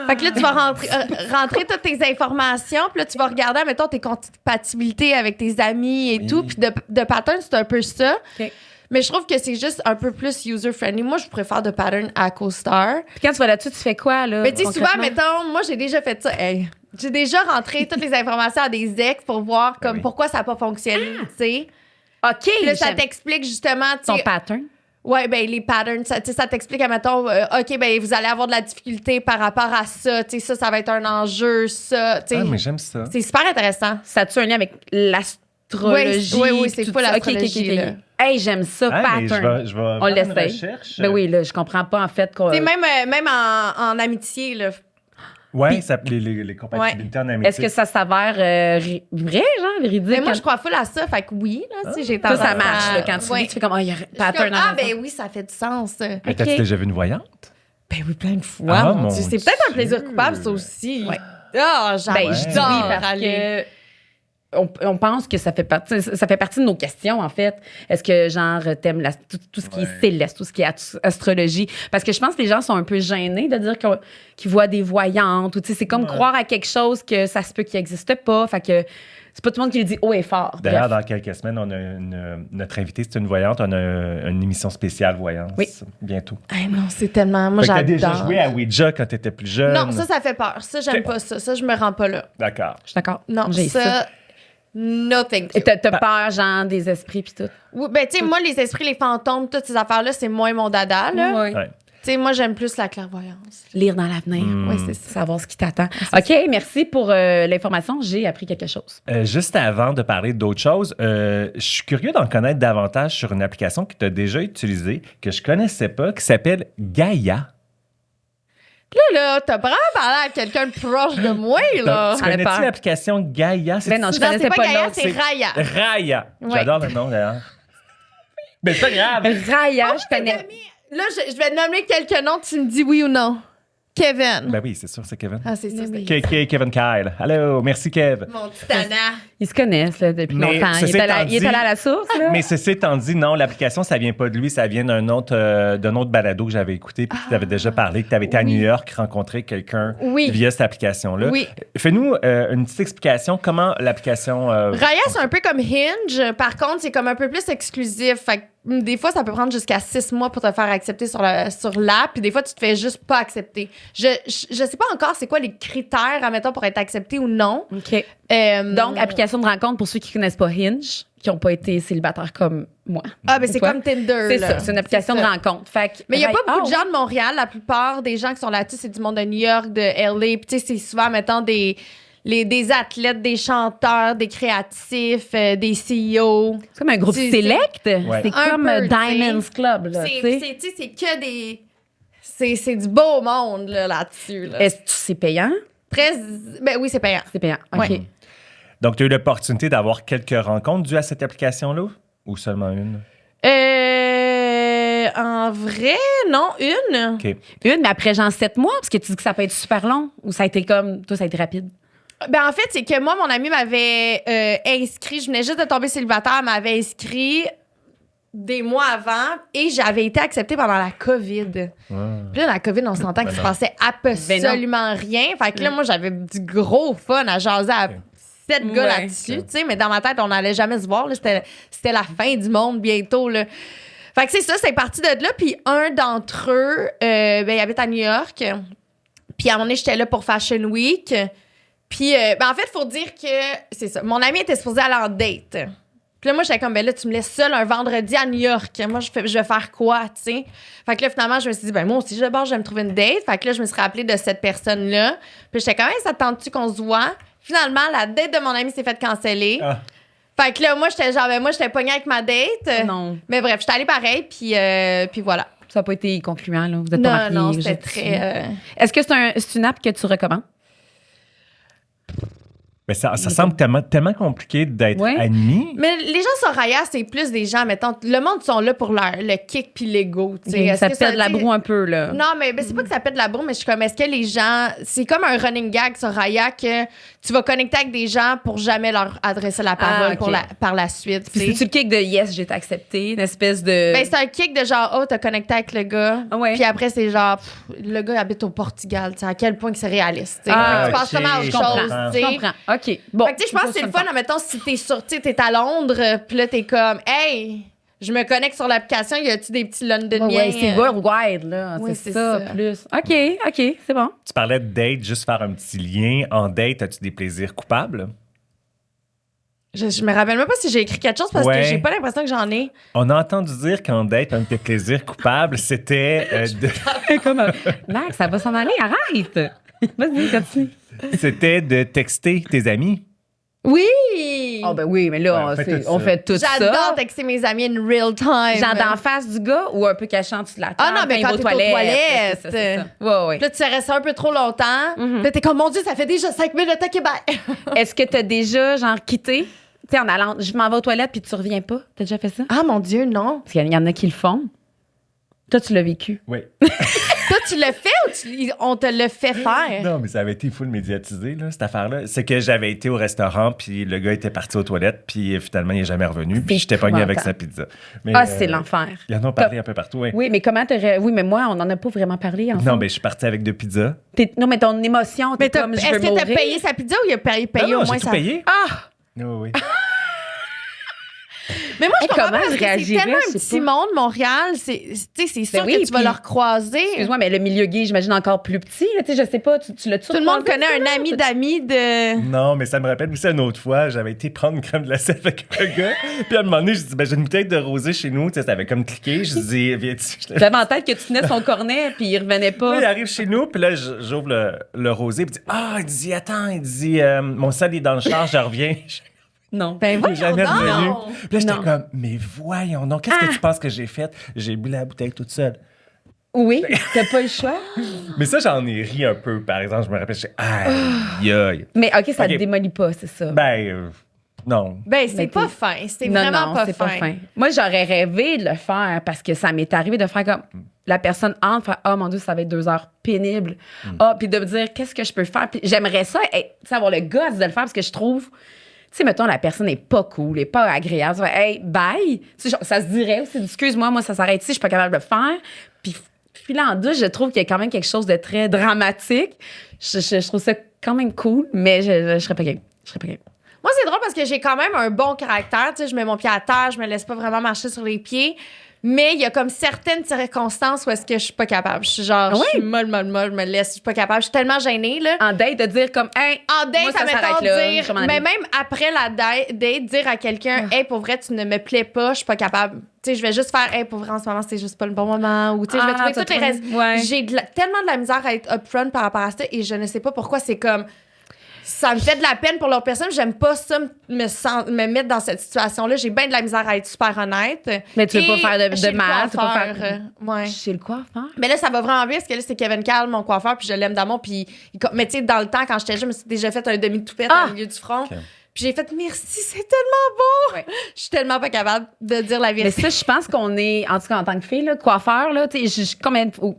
Fait que là, tu vas rentrer toutes tes informations, puis là, tu vas regarder, mettons, tes compatibilités avec tes amis et tout. Puis de Pattern, c'est un peu ça. Okay. Mais je trouve que c'est juste un peu plus user-friendly. Moi, je préfère de Pattern à CoStar. Puis quand tu vas là-dessus, tu fais quoi, là? Mais tu sais, souvent, mettons, moi, j'ai déjà fait ça. Hey, j'ai déjà rentré toutes les informations à des ex pour voir comme pourquoi ça n'a pas fonctionné, tu sais. OK. Puis là, ça t'explique justement, tu sais. Ton pattern. Ouais, ben les patterns, ça, ça t'explique, admettons, OK, ben vous allez avoir de la difficulté par rapport à ça. Tu sais, ça va être un enjeu, ça. Tu sais, mais j'aime ça. c'est super intéressant. Ça a-tu un lien avec l'astrologie? Oui, c'est tout pas ça? l'astrologie, là. Hey, j'aime ça, Mais pattern. je vais On faire une l'essaye. recherche. Ben oui, là, je comprends pas, en fait. Tu sais, même en amitié, là. Ouais, les compatibilités en amitié. Est-ce que ça s'avère vrai, genre, véridique? Mais moi, je crois full à ça. Fait que oui, là, si j'ai Toi, tendance ça marche, à- là, quand tu Ouais. dis, tu fais comme, il y a Je suis pattern comme, en ben raison. oui, ça fait du sens. Mais Ok. t'as-tu déjà vu une voyante? Ben oui, plein de fois. Ah, mon mon Dieu. C'est peut-être un Dieu. plaisir coupable, ça aussi. Ouais. Ah, j'adore. Ben, je dis oui parce que on pense que ça fait partie de nos questions, en fait. Est-ce que, genre, t'aimes tout ce qui est céleste, tout ce qui est astrologie? Parce que je pense que les gens sont un peu gênés de dire qu'ils voient des voyantes. Ou, tu sais, c'est comme croire à quelque chose que ça se peut qu'il n'existe pas. Fait que c'est pas tout le monde qui le dit haut et fort. D'ailleurs, Bref. dans quelques semaines, on a notre invité, c'est une voyante. On a une émission spéciale voyance. Oui. Bientôt. Ah non, c'est tellement. Moi, Fait que t'as j'adore. déjà joué à Ouija quand t'étais plus jeune? Non, ça fait peur. Ça, j'aime pas ça. Ça, je me rends pas là. D'accord. Je suis d'accord. Non, J'ai ça. no thank Et you. t'as peur, genre, des esprits puis tout. Oui, ben, tu sais, moi, les esprits, les fantômes, toutes ces affaires-là, c'est moins mon dada, là. Ouais. Ouais. Tu sais, moi, j'aime plus la clairvoyance. Lire dans l'avenir. Oui, c'est ça. Savoir ce qui t'attend. OK, merci pour l'information. J'ai appris quelque chose. Juste avant de parler d'autres choses, je suis curieux d'en connaître davantage sur une application que tu as déjà utilisée, que je connaissais pas, qui s'appelle Gaia. Là, t'as vraiment parlé à quelqu'un de proche de moi, là. Tu Elle a connais-tu peur. l'application Gaia? Ben non, je Non, connaissais c'est pas pas Gaïa, l'autre. c'est Raya. Raya. Ouais. J'adore le nom, d'ailleurs. Mais c'est pas grave. Raya, je connais. Là, je vais te nommer quelques noms, tu me dis oui ou non. Kevin. Ben oui, c'est sûr, c'est Kevin. Ah, c'est ça. c'est- Kevin Kyle. Allô, merci, Kev. Mon petit tana. Ils se connaissent là, depuis Mais longtemps. ceci Il est allé étant dit- à la source, là. Mais ceci étant dit, non, l'application, ça vient pas de lui, ça vient d'un autre balado que j'avais écouté, puis tu avais déjà parlé, que tu avais été à oui. New York rencontrer quelqu'un Oui. via cette application-là. Oui. Fais-nous une petite explication, comment l'application... Raya, c'est un peu comme Hinge. Par contre, c'est comme un peu plus exclusif. Fait que des fois, ça peut prendre jusqu'à 6 mois pour te faire accepter sur l'app. Puis des fois, tu te fais juste pas accepter. Je sais pas encore c'est quoi les critères, admettons, pour être accepté ou non. OK. Euh, Donc, application de rencontre pour ceux qui connaissent pas Hinge, qui n'ont pas été célibataires comme moi. Ah, ben c'est Toi. comme Tinder. C'est là. ça, c'est une application C'est de ça. rencontre. Fait que, Mais il n'y a pas beaucoup de Ah, gens de Montréal. La plupart des gens qui sont là-dessus, c'est du monde de New York, de LA. Puis tu sais, c'est souvent, mettons, des athlètes, des chanteurs, des créatifs, des CEO. C'est comme un groupe C'est- select. Ouais. C'est Un comme peu, Diamonds Club, là, C'est tu sais. tu sais, c'est que des... C'est du beau monde là, là-dessus. Là. Est-ce que c'est payant? Très... Ben oui, c'est payant. C'est payant. OK. Ouais. Donc, tu as eu l'opportunité d'avoir quelques rencontres dues à cette application-là, ou seulement une? En vrai, non, une. OK. Une, mais après, genre 7 mois, parce que tu dis que ça peut être super long, ou ça a été comme. Toi, ça a été rapide. Ben en fait, c'est que moi, mon ami m'avait inscrit, je venais juste de tomber célibataire, elle m'avait inscrit des mois avant et j'avais été acceptée pendant la COVID. Puis là, la COVID, on s'entend qu'il se passait absolument rien. Fait que là, moi, j'avais du gros fun à jaser à 7 gars Ouais. là-dessus, tu sais, mais dans ma tête, on n'allait jamais se voir. Là, c'était la fin du monde bientôt, là. Fait que c'est ça, c'est parti de là. Puis un d'entre eux, ben, il habite à New York. Puis à un moment donné, j'étais là pour Fashion Week. Puis, ben, en fait, il faut dire que c'est ça. Mon ami était supposé aller en date. Puis là, moi, j'étais comme, ben là, tu me laisses seule un vendredi à New York. Moi, je vais faire quoi, tu sais? Fait que là, finalement, je me suis dit, ben moi aussi, d'abord, je vais me trouver une date. Fait que là, je me suis rappelée de cette personne-là. Puis j'étais quand même, ça te tente-tu qu'on se voit? Finalement, la date de mon ami s'est faite canceller. Ah. Fait que là, moi, j'étais genre, ben moi, j'étais pognée avec ma date. Non. Mais bref, j'étais allée pareil, puis voilà. Ça n'a pas été concluant, là. Vous êtes pas mariés. Non, vous c'était êtes- très... Est-ce que c'est une app que tu recommandes? Mais ça semble tellement compliqué d'être Ouais. admis. Mais les gens sur Raya, c'est plus des gens, mettons, le monde sont là pour le kick puis l'ego. tu sais. Est-ce Ça que pète la tu sais, broue un peu, là. Non, mais ben, c'est pas que ça pète la bourre, mais je suis comme, est-ce que les gens. C'est comme un running gag sur Raya que tu vas connecter avec des gens pour jamais leur adresser la parole Ah, ok. par la suite. Puis tu sais. c'est-tu le kick de yes, j'ai été accepté, une espèce de. Ben, c'est un kick de genre, oh, t'as connecté avec le gars. Ah ouais. Puis après, c'est genre, le gars il habite au Portugal. Tu sais, à quel point que c'est réaliste. tu sais. Ah, tu penses ok. vraiment à je autre comprends. chose. Je tu sais. comprends. OK. Bon. Fait que, tu sais, je pense que c'est le fun, admettons, si t'es sur, tu sais, t'es à Londres, puis là, t'es comme, hey, je me connecte sur l'application, y a-tu des petits Londoniens? Ouais, c'est worldwide, là. Ouais, c'est c'est ça, ça. plus. OK, c'est bon. Tu parlais de date, juste faire un petit lien. En date, as-tu des plaisirs coupables? Je me rappelle même pas si j'ai écrit quelque chose parce que Ouais. j'ai pas l'impression que j'en ai. On a entendu dire qu'en date, un de tes plaisirs coupables, c'était Max, ça va s'en aller, arrête! Vas-y, continue. c'était de texter tes amis. Oui! Oh, ben oui, mais là, Ouais, on fait tout ça. J'adore texter mes amis in real time. Genre d'en face du gars ou un peu caché en dessous de la table? Ah non, mais quand t'es aux toilettes. C'est ça. Ouais, ouais. Puis là, tu restes un peu trop longtemps. Puis là, t'es comme, mon Dieu, ça fait déjà 5 minutes, ok, bye. Est-ce que t'as déjà, genre, quitté? Tu sais, en allant, je m'en vais aux toilettes puis tu reviens pas? T'as déjà fait ça? Ah, mon Dieu, non. Parce qu'il y en a qui le font. Toi, tu l'as vécu. Oui. Toi, tu le fais ou on te le fait faire? Non, mais ça avait été full médiatisé, là, cette affaire-là. C'est que j'avais été au restaurant, puis le gars était parti aux toilettes, puis finalement, il n'est jamais revenu, puis j'étais pogné avec sa pizza. Mais, Ah, c'est l'enfer. Ils en ont parlé un peu partout, oui. Oui, mais comment t'aurais. Oui, mais moi, on n'en a pas vraiment parlé ensemble. Non, mais je suis parti avec 2 pizzas. Non, mais ton émotion, t'es comme je Est-ce veux que t'as mourir. payé sa pizza ou il a payé Non, au j'ai moins tout sa... payé. Ah! Oui, oui. Mais moi, je comprends comment pas parce je que c'est réagirais, tellement je un sais petit pas. monde, Montréal. C'est sûr oui, que tu vas puis- leur croiser. Excuse-moi, mais le milieu gay, j'imagine encore plus petit. Là, tu sais, je sais pas, tu l'as-tu Tout le monde recroisé, connaît ça, un là? ami d'amis de... Non, mais ça me rappelle aussi une autre fois, j'avais été prendre une crème glacée avec un gars, puis à un moment donné, je dis, ben, j'ai une bouteille de rosé chez nous, tu sais, ça avait comme cliqué, je dis, viens-tu? J'avais en tête que tu tenais son cornet puis il revenait pas. Oui, il arrive chez nous, puis là, j'ouvre le rosé, puis il dit, il dit, attends, il dit, mon sel est dans le char, je reviens. Non. Ben Il est voyons jamais donc. revenu. Puis là, j'étais Non. comme, mais voyons donc, qu'est-ce que tu penses que j'ai fait? J'ai bu la bouteille toute seule. Oui, t'as pas le choix. Mais ça, j'en ai ri un peu, par exemple. Je me rappelle, j'étais, aïe, aïe. Mais OK, ça OK. te démolit pas, c'est ça. Non. Ben, c'est Mais pas t'es- fin. C'est non, vraiment non, pas c'est fin. pas fin. Moi, j'aurais rêvé de le faire parce que ça m'est arrivé de faire comme la personne entre, faire oh mon Dieu, ça va être 2 heures pénibles. Ah, puis de me dire qu'est-ce que je peux faire. Puis j'aimerais ça, tu sais, avoir le guts de le faire parce que je trouve, tu sais, mettons, la personne n'est pas cool, n'est pas agréable. Ça fait, hey, bye. Tu sais, genre, ça se dirait aussi, excuse-moi, moi, ça s'arrête ici, je suis pas capable de le faire. Puis là, en deux, je trouve qu'il y a quand même quelque chose de très dramatique. Je trouve ça quand même cool, mais je serais pas game. Je serais pas game. Moi, c'est drôle parce que j'ai quand même un bon caractère. Tu sais, je mets mon pied à terre, je me laisse pas vraiment marcher sur les pieds. Mais il y a comme certaines circonstances où est-ce que je suis pas capable. Je suis genre, je suis molle, je me laisse, je suis pas capable. Je suis tellement gênée, là. En date, de dire comme, hey, En date, moi, ça ça s'arrête m'étonne là, dire, je vais m'en mais aller. même après la date, dire à quelqu'un, hey, pour vrai, tu ne me plais pas, je suis pas capable. Tu sais, je vais juste faire, hey, pour vrai, en ce moment, c'est juste pas le bon moment. Ou, tu sais, je vais trouver toutes les raisons. Ouais. J'ai tellement de la misère à être upfront par rapport à ça et je ne sais pas pourquoi. C'est comme, ça me fait de la peine pour l'autre personne. J'aime pas ça, me mettre dans cette situation-là. J'ai bien de la misère à être super honnête. Mais tu veux pas Et faire de chez le mal, tu veux pas coiffeur, faire- ouais. Chez le coiffeur? Mais là, ça va vraiment bien parce que là, c'est Kevin Carl, mon coiffeur, puis je l'aime d'amour. Puis, mais tu sais, dans le temps, quand j'étais jeune, je me suis déjà fait un demi-toupette au milieu du front. Ok. Puis j'ai fait merci, c'est tellement beau. Ouais. Je suis tellement pas capable de dire la Mais vérité. ça, je pense qu'on est, en tout cas, en tant que fille, là, coiffeur, là, tu sais, combien ou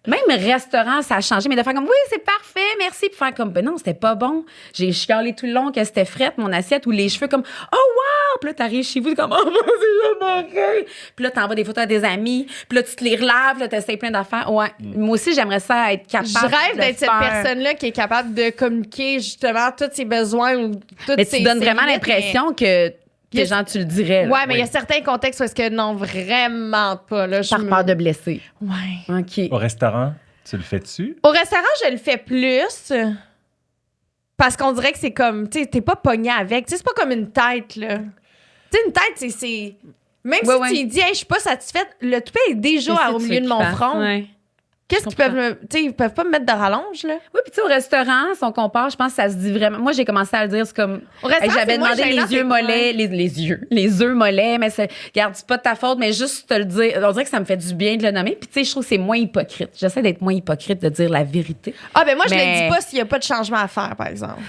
même restaurant, ça a changé, mais de faire comme, oui, c'est parfait, merci. Puis faire comme, ben non, c'était pas bon. J'ai chialé tout le long que c'était frette, mon assiette, ou les cheveux comme, oh wow! Puis là, t'arrives chez vous, t'es comme, oh, c'est manqué. Puis là, t'envoies des photos à des amis. Puis là, tu te les relaves, là, t'essayes plein d'affaires. Ouais. Moi aussi, j'aimerais ça être capable. Je rêve de d'être cette faire. personne-là qui est capable de communiquer justement tous ses besoins ou toutes Mais ses tu donnes ses vraiment limites, l'impression que Yes. genre, tu le dirais. mais... là. Ouais, mais il y a certains contextes où est-ce que non, vraiment pas. Là, Par peur de blesser. Ouais. OK. Au restaurant, tu le fais-tu? Au restaurant, je le fais plus parce qu'on dirait que c'est comme, tu sais, t'es pas pogné avec. Tu sais, c'est pas comme une tête, là. Tu sais, une tête, c'est... Même Ouais, si ouais. tu lui dis, hey, je suis pas satisfaite, le toupet est déjà Qu'est-ce que au tu milieu veux de qu'il mon fasse? front. Ouais. Qu'est-ce qu'ils peuvent me. Tu sais, ils peuvent pas me mettre de rallonge, là. Oui, puis tu sais, au restaurant, si on compare, je pense que ça se dit vraiment. Moi, j'ai commencé à le dire, c'est comme. Au restaurant, J'avais c'est moins demandé gênant, les yeux c'est- mollets, les œufs mollets, mais regarde, c'est pas de ta faute, mais juste te le dire. On dirait que ça me fait du bien de le nommer. Puis tu sais, je trouve que c'est moins hypocrite. J'essaie d'être moins hypocrite, de dire la vérité. Ah, ben moi, je Mais- le dis pas s'il y a pas de changement à faire, par exemple.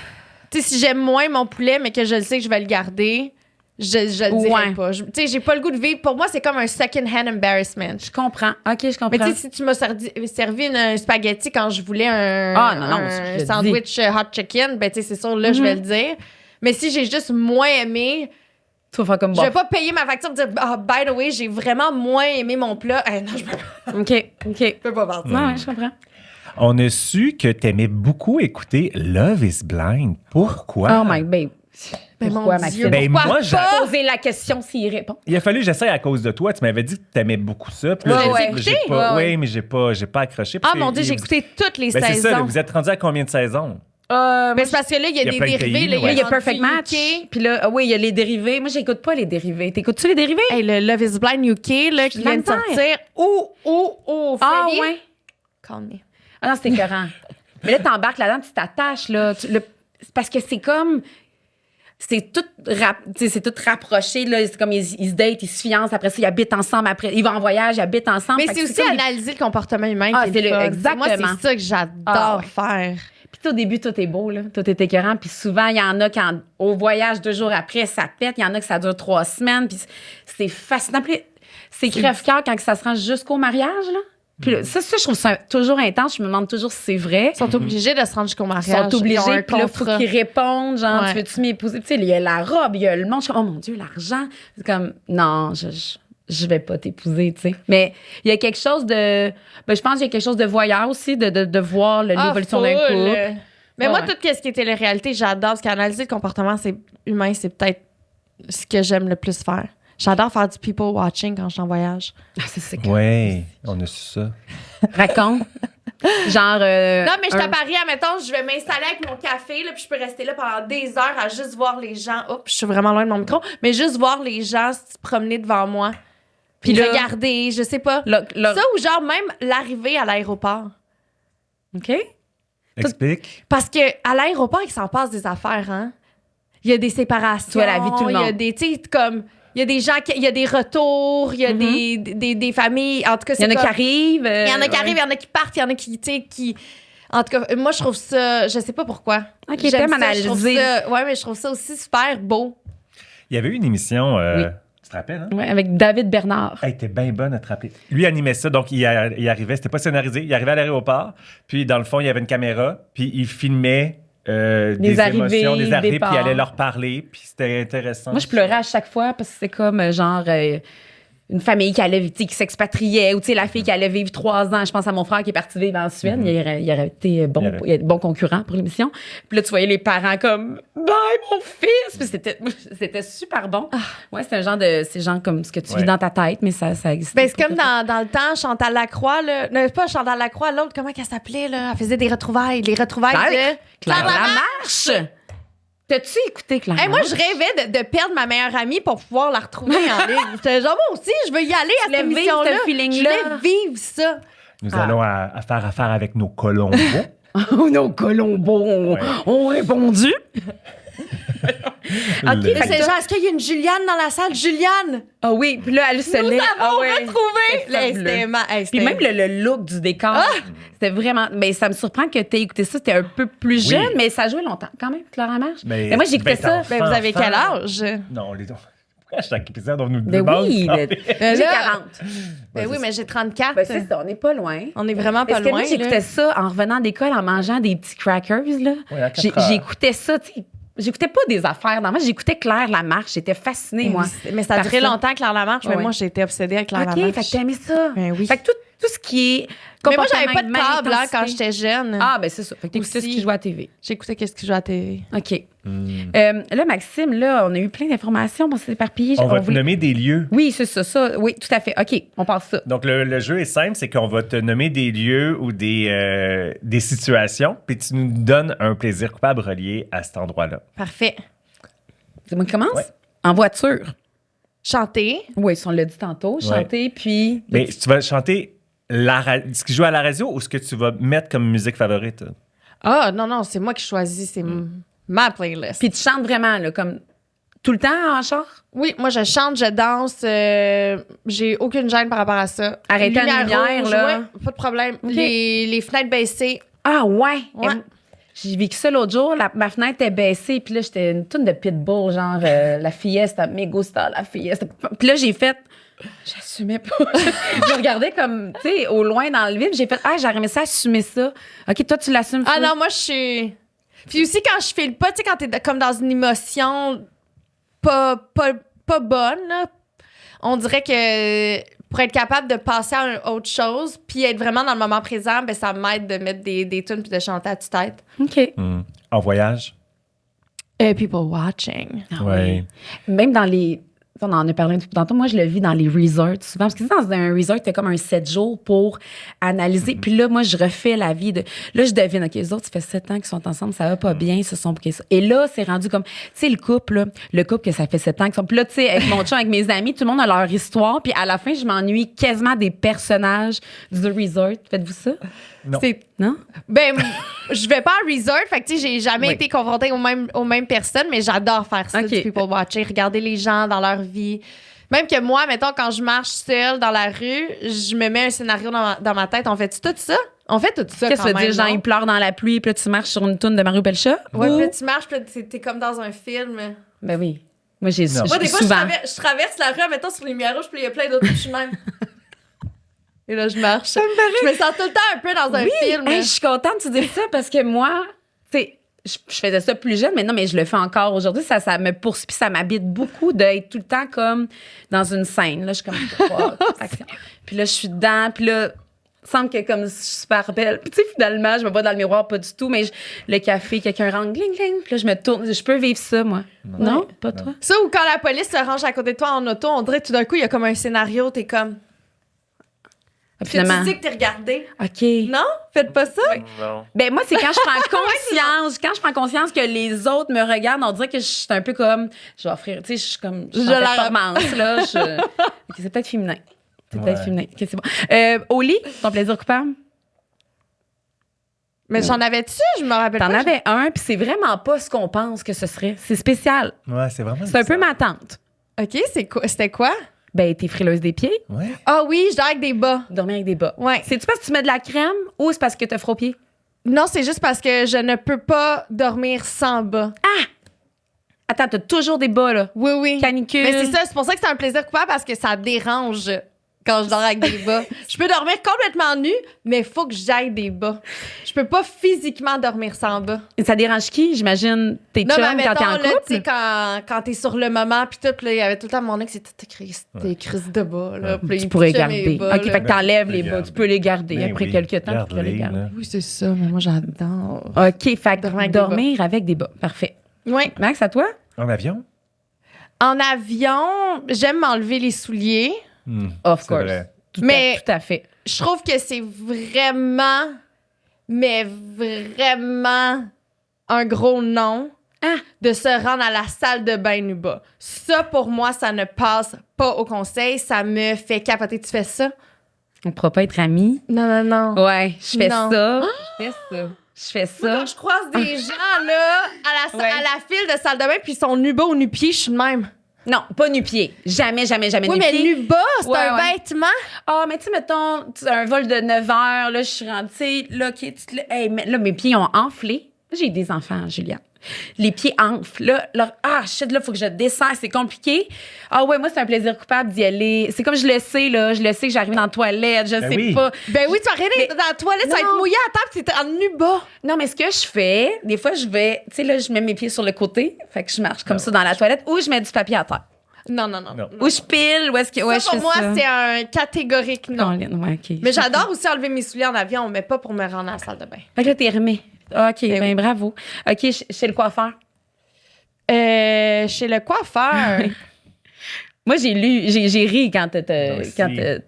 Tu sais, si j'aime moins mon poulet, mais que je le sais que je vais le garder, je le dirai Ouais. pas. Tu sais, j'ai pas le goût de vivre. Pour moi, c'est comme un second-hand embarrassment. Je comprends. OK, je comprends. Mais tu sais, si tu m'as servi un spaghetti quand je voulais un, Ah, non, non, un je le sandwich hot chicken, ben tu sais, c'est sûr, là, je vais le dire. Mais si j'ai juste moins aimé, tu vas faire comme je bon. vais pas payer ma facture et dire, ah, by the way, j'ai vraiment moins aimé mon plat. Non, je peux pas, OK, OK. je peux pas partir. Ouais, je comprends. On a su que t'aimais beaucoup écouter Love is Blind. Pourquoi? Oh my babe. Ben, Pourquoi, mon Dieu, Maxime? Ben, pourquoi moi, j'ai- pas? Poser la question s'il répond. Il a fallu que j'essaie à cause de toi. Tu m'avais dit que t'aimais beaucoup ça. Puis là, Ouais, j'ai ouais. dit, j'ai Écouté? pas, Ouais, oui, mais j'ai pas accroché. Ah, Parce mon que Dieu, j'ai écouté toutes les Ben, c'est saisons. ça, vous êtes rendu à combien de saisons? Mais c'est parce que là, il y a des plein de dérivés. pays, Là, ouais. il y a rendu Perfect Match. UK. Puis là, oui, il y a les dérivés. Moi, j'écoute pas les dérivés. T'écoutes-tu les dérivés? Hey, le Love is Blind UK là, qui de la vient de misère. sortir. Oh, Ah, Freddie. ouais. Call me. Ah non, c'est écœurant. Mais là, t'embarques là-dedans, tu t'attaches, là. C'est parce que c'est comme... C'est tout, c'est tout rapproché, là. C'est comme ils se datent, ils se fiancent, après ça, ils habitent ensemble, après, ils vont en voyage, ils habitent ensemble. Mais Fait c'est que aussi comme analyser le comportement humain. Ah, qui est c'est le le- fun. exactement. Moi, c'est ça que j'adore Ah, ouais. faire. Puis au début, tout est beau, là. Tout est écœurant. Puis souvent, il y en a qui, au voyage, 2 jours après, ça pète. Il y en a que ça dure 3 semaines. Puis c'est fascinant. Puis c'est crève-cœur quand ça se rend jusqu'au mariage, là. Puis là, ça, je trouve ça toujours intense. Je me demande toujours si c'est vrai. Ils sont obligés de se rendre jusqu'au mariage. Ils sont obligés, Ils ont un puis là, faut contrat. qu'ils répondent, genre, Ouais. tu veux-tu m'épouser? Tu sais, il y a la robe, il y a le monde. Je suis comme, oh mon Dieu, l'argent. C'est comme, non, je vais pas t'épouser, tu sais. Mais il y a quelque chose de, je pense qu'il y a quelque chose de voyeur aussi, de voir l'évolution d'un full. couple. Mais moi, Ouais. tout ce qui est télé-réalité, j'adore. Parce qu'analyser le comportement humain, c'est peut-être ce que j'aime le plus faire. J'adore faire du people watching quand je suis en voyage. Ah, c'est Oui, on a su ça. Raconte. Genre. Non, mais je suis à Paris, admettons, je vais m'installer avec mon café, là, puis je peux rester là pendant des heures à juste voir les gens. Oups, je suis vraiment loin de mon micro, mais juste voir les gens se promener devant moi. Puis Puis là- regarder, je sais pas. Ça ou genre même l'arrivée à l'aéroport. OK? Explique. Parce que à l'aéroport, il s'en passe des affaires, hein. Il y a des séparations. Tu vois la vie de tout le Il y a monde. des, tu sais, comme, il y a des gens, il y a des retours, il y a des familles. En tout cas, Il y en a qui arrivent. Il y en a qui arrivent, il y en a qui partent, il y en a qui, tu sais, qui. En tout cas, moi, je trouve ça. Je sais pas pourquoi. OK, J'aime t'aimes ça, je trouve analyser. ça- Ouais, mais je trouve ça aussi super beau. Il y avait une émission, Oui. tu te rappelles, hein? Ouais, avec David Bernard. Elle était bien bonne à te rappeler. Lui animait ça, donc il arrivait, c'était pas scénarisé, il arrivait à l'aéroport, puis dans le fond, il y avait une caméra, puis il filmait des arrivées, émotions, des arrivées, puis départs. il allait leur parler, puis c'était intéressant. Moi, je pleurais à chaque fois parce que c'est comme une famille qui allait, tu sais, qui s'expatriait ou tu sais, la fille qui allait vivre 3 ans. Je pense à mon frère qui est parti vivre en Suède. Il aurait été bon concurrent pour l'émission. Puis là, tu voyais les parents comme « Bye, mon fils! » Puis c'était super bon. Ouais, c'est genre comme ce que tu vis dans ta tête, mais ça existe. Ben, c'est comme dans le temps, Chantal Lacroix, là. Non, pas Chantal Lacroix, l'autre, comment qu'elle s'appelait, là? Elle faisait des retrouvailles. Les retrouvailles de Claire Lamarche! T'as-tu écouté Claire Hey, moi, Lamarche? je rêvais de perdre ma meilleure amie pour pouvoir la retrouver en ligne. J'étais genre, moi aussi, je veux y aller à voulais cette vivre émission-là. ce feeling-là. Je voulais vivre ça. Nous allons à faire affaire avec nos colombos. Oh, nos Colombos ont répondu. OK, Le- C'est genre, est-ce qu'il y a une Juliane dans la salle? Juliane! Ah oui, puis là, elle se Nous lève. avons ouais. retrouvé! Là, fabuleux. c'était Puis même le look du décor, c'était vraiment... Mais ça me surprend que tu aies écouté ça. C'était un peu plus jeune, mais ça jouait longtemps quand même, Claire Lamarche. Mais Mais moi, j'écoutais ben, ça. enfant. Ben, vous avez quel âge? Non, les deux. Pourquoi à chaque épisode, on nous Ben demande? oui, ça? j'ai là- 40. Ben oui, mais j'ai 34. Ben c'est ça, on n'est pas loin. On est vraiment pas Parce que loin. moi, j'écoutais ça en revenant d'école, en mangeant des petits crackers, là. Ouais, à 4 heures. J'écoutais ça, tu sais. J'écoutais pas des affaires. Moi, j'écoutais Claire Lamarche. J'étais fascinée, moi. Mais ça a duré Par ça. longtemps, Claire Lamarche, mais Ouais. moi, j'ai été obsédée avec Claire OK, Lamarche. fait que t'aimais ça. Ben oui. Fait que tout ce qui est... Mais moi, j'avais pas de comportement câble humain, hein, quand intensité. j'étais jeune. Ah, ben c'est ça. Fait que t'écoutais ce Aussi. qui jouait à TV. J'écoutais qu'est-ce qui joue à la télé. OK. Là, Maxime, là, on a eu plein d'informations. On s'est éparpillé. On va te nommer des lieux. Oui, c'est ça. Oui, tout à fait. OK, on passe ça. Donc, le jeu est simple, c'est qu'on va te nommer des lieux ou des situations, puis tu nous donnes un plaisir coupable relié à cet endroit-là. Parfait. C'est moi qui commence? Ouais. En voiture. Chanter. Oui, on l'a dit tantôt. Chanter, puis... Mais tu vas chanter ce qui joue à la radio ou ce que tu vas mettre comme musique favorite? Ah, non, c'est moi qui choisis. C'est ma playlist. Puis tu chantes vraiment, là, comme tout le temps en char? Oui, moi, je chante, je danse. J'ai aucune gêne par rapport à ça. Arrêtez la lumière, rouge, là. ouais, pas de problème. Les fenêtres baissées. Ah, ouais. Ouais. J'ai vécu ça l'autre jour. Ma fenêtre est baissée, puis là, j'étais une toune de Pitbull, genre la fiesta, mégo star, la fiesta. Puis là, j'ai fait... J'assumais pas. Je regardais comme, tu sais, au loin dans le vide. J'ai fait, j'aurais aimé ça assumer ça. OK, toi, tu l'assumes. Ah Flo? non, moi, je suis... Puis aussi, quand je file pas, tu sais, quand t'es comme dans une émotion pas bonne, là, on dirait que pour être capable de passer à autre chose puis être vraiment dans le moment présent, ben ça m'aide de mettre des tunes puis de chanter à tue-tête. OK. En voyage? People watching. Ah Ouais. oui. Même dans les On en a parlé un petit peu tantôt. Moi, je le vis dans les resorts souvent. Parce que dans un resort, t'as comme un 7 jours pour analyser. Puis là, moi, je refais la vie de. Là, je devine, OK, les autres, ça fait 7 ans qu'ils sont ensemble, ça va pas bien, ils se sont bouqués ça. Et là, c'est rendu comme. Tu sais, le couple, là, le couple que ça fait 7 ans qu'ils sont. Puis là, tu sais, avec mon chum, avec mes amis, tout le monde a leur histoire. Puis à la fin, je m'ennuie quasiment des personnages du resort. Faites-vous ça? Non. Non? Ben, je vais pas en resort, fait que tu sais, j'ai jamais Oui. été confrontée aux mêmes personnes, mais j'adore faire ça, OK. du people watching, regarder les gens dans leur vie. Même que moi, mettons, quand je marche seule dans la rue, je me mets un scénario dans ma tête. On fait tout ça? On fait tout ça Qu'est-ce que quand ça veut même, dire? Genre, non? il pleure dans la pluie, puis là, tu marches sur une toune de Mario Pelcha? Ouais, Ou- puis là, tu marches, puis là, t'es comme dans un film. Ben oui. Moi, j'ai Non. Moi, des fois, souvent. je traverse la rue, mettons, sur les lumières rouges, puis il y a plein d'autres, je suis même. Et là, je marche. Je me sens tout le temps un peu dans un film. Hey, je suis contente que tu dises ça parce que moi, tu sais, je faisais ça plus jeune, mais non, mais je le fais encore aujourd'hui. Ça me poursuit, puis ça m'habite beaucoup d'être tout le temps comme dans une scène. Là, je suis comme, wow, action. Puis là, je suis dedans, puis là, il semble que comme je suis super belle. Puis tu sais, finalement, je me vois dans le miroir, pas du tout, mais le café, quelqu'un rentre, gling, gling, puis là, je me tourne. Je peux vivre ça, moi. Non? Pas toi? Ça, ou quand la police se range à côté de toi en auto, on dirait tout d'un coup, il y a comme un scénario, t'es comme. Ah, Tu finalement. dis que t'es regardé. OK. Non? Faites pas ça? Non. Ben moi, c'est quand je prends conscience que les autres me regardent, on dirait que je suis un peu comme, je vais offrir, tu sais, je suis comme, je suis en la- performance, là. OK, c'est peut-être féminin. C'est peut-être Ouais. féminin. OK, c'est bon. Au lit, ton plaisir coupable? Mais j'en avais-tu? Je me rappelle T'en pas. avais un, puis c'est vraiment pas ce qu'on pense que ce serait. C'est spécial. Ouais, c'est vraiment. C'est un peu bizarre. ma tante. OK, c'était quoi? Ben, t'es frileuse des pieds, Ben Ouais. Ah oui, je dors avec des bas. dormir avec des bas. Ouais. C'est-tu parce que tu mets de la crème ou c'est parce que t'as froid aux pieds? Non, c'est juste parce que je ne peux pas dormir sans bas. Attends, t'as toujours des bas, là. Oui, oui. Canicule. Mais c'est ça, c'est pour ça que c'est un plaisir coupable parce que ça dérange quand je dors avec des bas. Je peux dormir complètement nue, mais il faut que j'aille des bas. Je peux pas physiquement dormir sans bas. Ça dérange qui? J'imagine tes Non, chums mais quand t'es en mettons, là, tu sais, couple? quand t'es sur le moment, puis tout, puis là, il y avait tout le temps mon ex, c'était tes crises de bas, là. Puis là, Tu il pourrais touchait mes garder. bas, OK, là. fait que t'enlèves les Ben, bas. Tu peux les garder. Ben Après oui, quelques temps, tu peux les garde-les, garder. là. Oui, c'est ça, mais moi, j'adore. OK, fait que Dormir avec des dormir avec des bas. Parfait. Oui. Max, à toi? En avion? En avion, j'aime m'enlever les souliers. Of C'est course. vrai. Mais- Tout à fait. Je trouve que c'est vraiment, mais vraiment un gros non Ah! de se rendre à la salle de bain nu bas. Ça, pour moi, ça ne passe pas au conseil. Ça me fait capoter. Tu fais ça? On ne pourra pas être amis. Non, non, non. Ouais, je fais Non. ça. Je fais ça. Je fais Moi, ça. quand je croise des gens, là, Ouais. à la file de salle de bain, puis ils sont nu bas ou nu pied, je suis de même. Non, pas nu-pied. Jamais, jamais, jamais Oui, mais nu-pied. nu bas, c'est Ouais, un ouais. vêtement. Ah, mais tu sais, mettons, tu as un vol de 9 heures, là, je suis rentrée, tu sais, là, OK, hey, mais là, mes pieds ont enflé. J'ai des enfants, Juliane. Les pieds enflent. Shit, là, faut que je descends, c'est compliqué. Ah ouais, moi, c'est un plaisir coupable d'y aller. C'est comme je le sais, là, je le sais que j'arrive dans la toilette, je Ben sais oui. pas. Ben oui, tu vas rien dans la toilette, ça va Non. être mouillé à table, t'es en nu bas. Non, mais ce que je fais, des fois, je vais, tu sais, là, je mets mes pieds sur le côté, fait que je marche comme ça dans la toilette, ou je mets du papier à terre. Non, non, non. Non. Ou je pile, ou est-ce que. Ouais, Ça, je pour fais moi, ça. c'est un catégorique non. Colin, ouais, OK. Mais j'adore aussi enlever mes souliers en avion, mais pas pour me rendre à la salle de bain. Fait que là, t'es remis. OK, ben oui. bravo. OK, chez le coiffeur. Chez le coiffeur. Moi, j'ai ri quand Moi aussi. quand Tu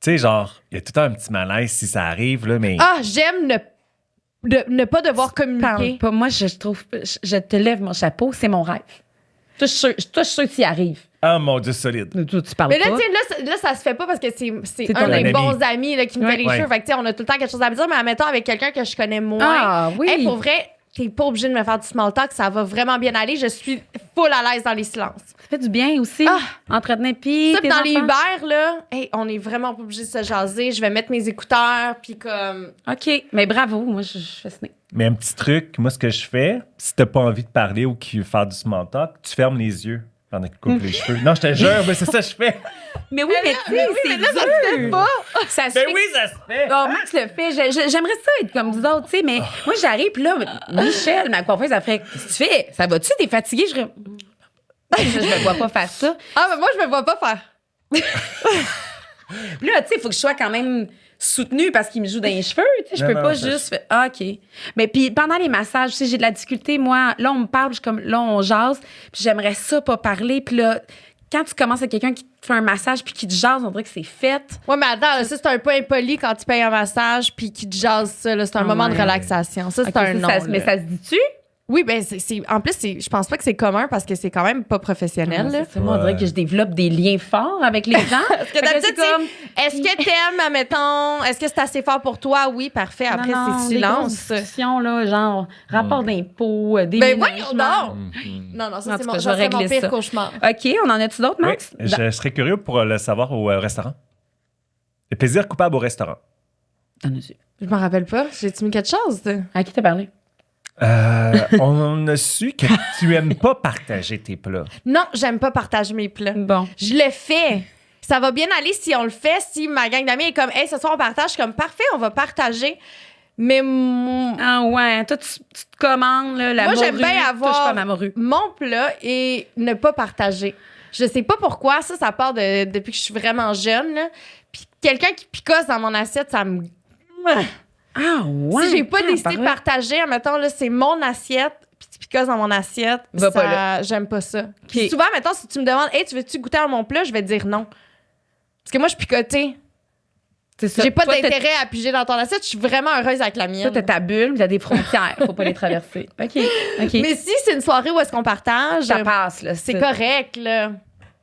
sais, genre, il y a tout le temps un petit malaise si ça arrive, là, mais. Ah, j'aime ne pas devoir parle communiquer. pas. Moi, je trouve, je te lève mon chapeau, c'est mon rêve. Toi, je suis sûre que tu y arrives. Ah, mon Dieu, solide. Toi, tu parles Mais là, pas. tu sais, là, ça se fait pas parce que c'est C'est un ton des ami. bons amis là, qui me fait les Ouais. cheveux. Fait que, tu sais, on a tout le temps quelque chose à me dire, mais admettons avec quelqu'un que je connais moins. Ah, oui. Hey, pour vrai, t'es pas obligé de me faire du small talk, ça va vraiment bien aller. Je suis full à l'aise dans les silences. Ça fait du bien aussi. Ah. Entretenir puis Ça, tes puis dans les enfants. Uber, là, hey, on est vraiment pas obligé de se jaser. Je vais mettre mes écouteurs, puis comme. OK, mais bravo. Moi, je fais ce nez. Mais un petit truc, moi, ce que je fais, si t'as pas envie de parler ou qui veut faire du small talk, tu fermes les yeux pendant qu'il coupe les cheveux. Non, je te jure, mais c'est ça que je fais. Mais oui, mais tu sais, c'est dur. Ça se fait pas. Ça se Ben fait oui, ça se fait. Oh, Max le fait. J'aimerais ça être comme vous autres, tu sais, mais moi, j'arrive, puis là, Michel, ma coiffeuse, elle ferait qu'est-ce que tu fais? Ça va-tu? T'es fatiguée? Je me vois pas faire ça. Ah, mais moi, je me vois pas faire. Puis là, tu sais, il faut que je sois quand même soutenue parce qu'il me joue dans les cheveux. Tu sais, je Non, peux non, pas ça, juste faire. Ah, OK. Mais puis pendant les massages, tu sais, j'ai de la difficulté. Moi, là, on me parle, je suis comme, là, on jase. Puis j'aimerais ça pas parler. Puis là, quand tu commences avec quelqu'un qui te fait un massage puis qui te jase, on dirait que c'est fait. Ouais, mais attends, là, ça, c'est un peu impoli quand tu payes un massage puis qu'il te jase ça. Là, c'est un moment de relaxation. Ça, c'est Ok, un non. mais ça se dit-tu? Oui, ben en plus, je pense pas que c'est commun parce que c'est quand même pas professionnel. Là. C'est ça, moi, on dirait que je développe des liens forts avec les gens. Parce que d'habitude, est-ce que t'aimes, admettons, est-ce que c'est assez fort pour toi? Oui, parfait. Après, c'est silence. Des discussions, là, genre rapport d'impôts, Ben voyons déménagements. donc! Non, ça, En c'est tout mon, cas, ça serait mon régler pire cauchemar. OK, on en a-tu d'autres, Oui, Max? je serais curieux pour le savoir au restaurant. Le plaisir coupable au restaurant. T'en as-tu? Je m'en rappelle pas. J'ai-tu mis quelque chose? À qui t'as parlé? On a su que tu aimes pas partager tes plats. Non, j'aime pas partager mes plats. Bon. Je le fais. Ça va bien aller si on le fait. Si ma gang d'amis est comme, hey, ce soir on partage, je suis comme, parfait, on va partager. Mais Ah ouais, toi, tu te commandes là, la moi, morue. j'aime bien Touche avoir pas ma morue. mon plat et ne pas partager. Je sais pas pourquoi. Ça part depuis que je suis vraiment jeune. Là. Puis quelqu'un qui picosse dans mon assiette, ça me... Ah ouais? Si j'ai pas décidé de parler. partager, admettons, là, c'est mon assiette, puis tu picosses dans mon assiette, Va pas là. j'aime pas ça. Puis souvent, mettons, si tu me demandes, hey, tu veux-tu goûter à mon plat, je vais te dire non. Parce que moi, je picotais. C'est ça. J'ai pas Toi, d'intérêt à piger dans ton assiette, je suis vraiment heureuse avec la Toi, mienne. t'as ta bulle, t'as des frontières. Faut pas les traverser. OK. Mais si c'est une soirée où est-ce qu'on partage, ça passe, là. c'est correct, là.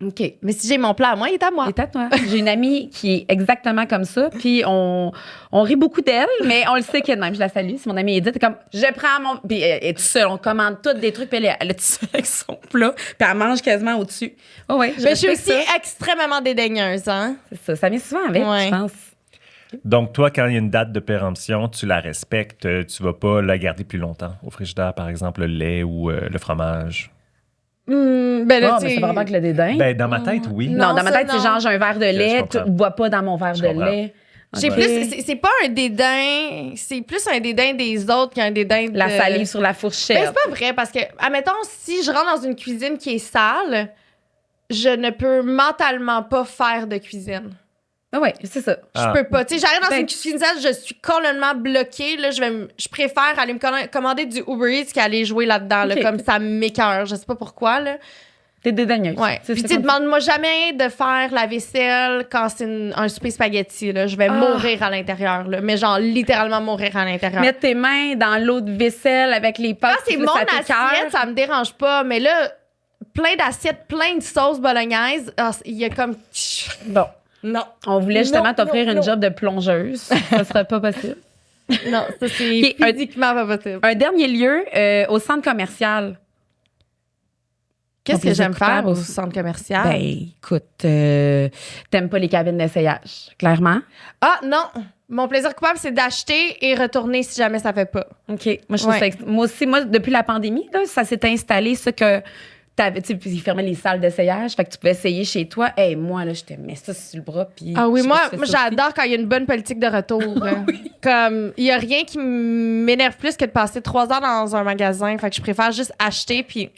OK. Mais si j'ai mon plat à moi, il est à moi. Et à toi. J'ai une amie qui est exactement comme ça, puis on rit beaucoup d'elle, mais on le sait qu'elle même. Je la salue. C'est mon amie Edith. Elle est comme, je prends mon... Puis elle est toute seule. On commande toutes des trucs, puis elle est toute seule avec son plat, puis elle mange quasiment au-dessus. Oh ouais, Mais je suis respecte aussi ça. extrêmement dédaigneuse, hein. C'est ça. Ça vient souvent avec, Ouais. je pense. Donc, toi, quand il y a une date de péremption, tu la respectes. Tu vas pas la garder plus longtemps au frigidaire, par exemple, le lait ou le fromage. Ben là, Ah, tu mais sais- c'est pas rapport avec le dédain. Ben, dans ma tête, oui. Non, non, dans ma ça, tête, c'est non. genre, j'ai un verre de je lait, tu comprends. ne bois pas dans mon verre Je de comprends. lait. J'ai Ok. plus, c'est pas un dédain, c'est plus un dédain des autres qu'un dédain de... La salive sur la fourchette. Ben, c'est pas vrai, parce que, admettons, si je rentre dans une cuisine qui est sale, je ne peux mentalement pas faire de cuisine. Ah ouais, c'est ça. Ah. Je peux pas. Tu sais, j'arrive dans Ben, une cuisine sale, je suis complètement bloquée. Là, je préfère aller me commander du Uber Eats qu'aller jouer là-dedans, là, Ok. comme ça m'écoeure. Je sais pas pourquoi, là. T'es dédaigneuse. Ouais. C'est Puis, ça tu sais, qu'on dit. demande-moi jamais de faire la vaisselle quand c'est un souper spaghetti, là. Je vais mourir à l'intérieur, là. Mais genre, littéralement mourir à l'intérieur. Mettre tes mains dans l'eau de vaisselle avec les pâtes. Quand c'est puis mon ça t'écoeure. assiette, ça me dérange pas. Mais là, plein d'assiettes, plein de sauces bolognaise, il y a comme... Bon, Non. on voulait justement Non, t'offrir non, une non. job de plongeuse. Ça serait pas possible. Non, ça, c'est Ok, physiquement pas possible. Un dernier lieu, au centre commercial. Qu'est-ce Ton que plaisir j'aime faire coupable au aussi. centre commercial? Ben, écoute, t'aimes pas les cabines d'essayage, clairement. Ah, non. Mon plaisir coupable, c'est d'acheter et retourner si jamais ça fait pas. OK. Moi, je trouve Ouais. ça moi aussi, depuis la pandémie, là, ça s'est installé, ça que t'avais, tu sais, puis ils fermaient les salles d'essayage, fait que tu pouvais essayer chez toi. Hey, moi, là, je te mets ça sur le bras, puis... Ah oui, je sais moi pas si tu fais ça aussi. j'adore quand il y a une bonne politique de retour. hein. Comme, il y a rien qui m'énerve plus que de passer 3 heures dans un magasin. Fait que je préfère juste acheter puis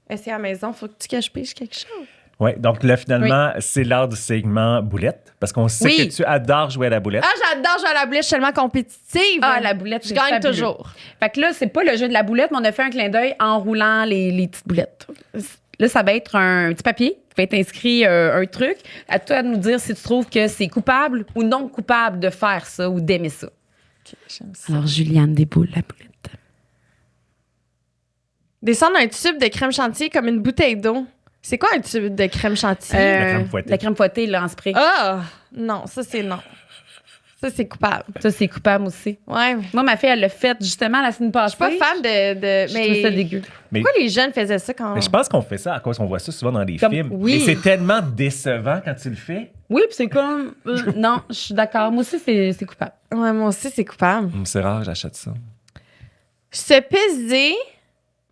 essayer à la maison. Faut que tu caches quelque chose. Oui, donc là, finalement, c'est l'heure du segment boulette, parce qu'on sait Oui. que tu adores jouer à la boulette. Ah, j'adore jouer à la boulette, je suis tellement compétitive. Ah, la boulette, Je c'est gagne fabuleux. toujours. Fait que là, c'est pas le jeu de la boulette, mais on a fait un clin d'œil en roulant les petites boulettes. Là, ça va être un petit papier qui va être inscrit un truc. À toi de nous dire si tu trouves que c'est coupable ou non coupable de faire ça ou d'aimer ça. Ok, j'aime ça. Alors, Juliane déboule la boulette. Descendre un tube de crème chantilly comme une bouteille d'eau. C'est quoi un tube de crème chantilly? La crème fouettée. La crème fouettée, là, en spray. Ah! Non, ça, c'est non. Ça, c'est coupable. Ça, c'est coupable aussi. Ouais. Moi, ma fille, elle l'a fait justement la semaine passée. Je suis pas fan de Je trouve ça mais dégueu. Mais, pourquoi les jeunes faisaient ça quand... mais je pense qu'on fait ça à cause qu'on voit ça souvent dans les Comme- films. oui. Et c'est tellement décevant quand tu le fais. Oui, puis c'est comme... non, je suis d'accord. Moi aussi, c'est coupable. Ouais, moi aussi, c'est coupable. C'est rare, j'achète ça. Se peser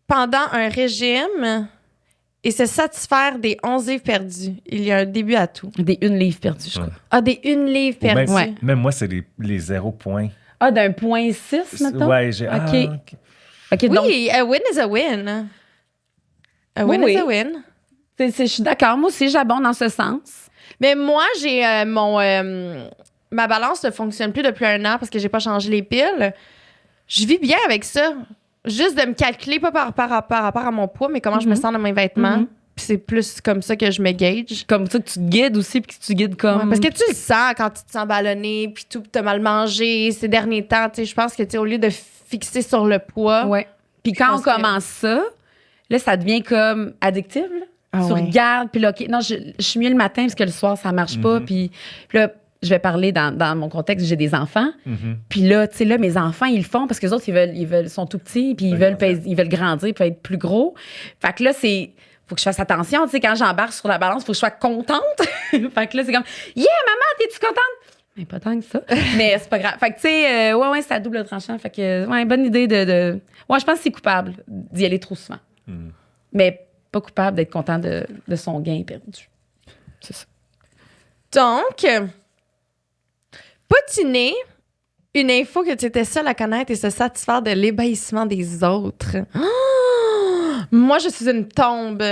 pendant un régime et se satisfaire des 11 livres perdus. Il y a un début à tout. Des 1 livre perdue, je crois. Ah, des 1 livre Ou même, perdus. Ouais. même moi, c'est les 0 points. Ah, d'un point 6, mettons? Ouais, j'ai. OK. OK. OK, donc, Oui, a win is a win. A win Oui. is a win. je suis d'accord. Moi aussi, j'abonde dans ce sens. Mais moi, j'ai ma balance ne fonctionne plus depuis 1 an parce que j'ai pas changé les piles. Je vis bien avec ça. Juste de me calculer, pas par rapport à mon poids, mais comment je me sens dans mes vêtements. Mhm. Puis Puis c'est plus comme ça que je me gauge. Comme ça que tu te guides aussi, puis que tu guides comme... Ouais, parce que tu le sens quand tu te sens ballonné, puis tout, puis t'as mal mangé ces derniers temps. Tu sais, je pense que, tu sais, au lieu de fixer sur le poids... Ouais. Puis quand on pense que- commence ça, là, ça devient comme addictif, là. Ah Tu ouais. regardes, puis là, OK, non, je suis mieux le matin parce que le soir, ça marche pas. Puis là, je vais parler dans mon contexte, j'ai des enfants. Puis là, tu sais, là, mes enfants, ils le font parce que les autres, ils sont tout petits, puis ils veulent grandir, puis être plus gros. Fait que là, faut que je fasse attention. Tu sais, quand j'embarque sur la balance, faut que je sois contente. Fait que là, c'est comme, yeah, maman, t'es-tu contente? Mais pas tant que ça. Mais c'est pas grave. Fait que, tu sais, ouais, c'est à double tranchant. Fait que, ouais, bonne idée de. Ouais, je pense que c'est coupable d'y aller trop souvent. Mais pas coupable d'être content de son gain perdu. C'est ça. Donc, patiner, une info que tu étais seule à connaître et se satisfaire de l'ébahissement des autres. Moi, je suis une tombe.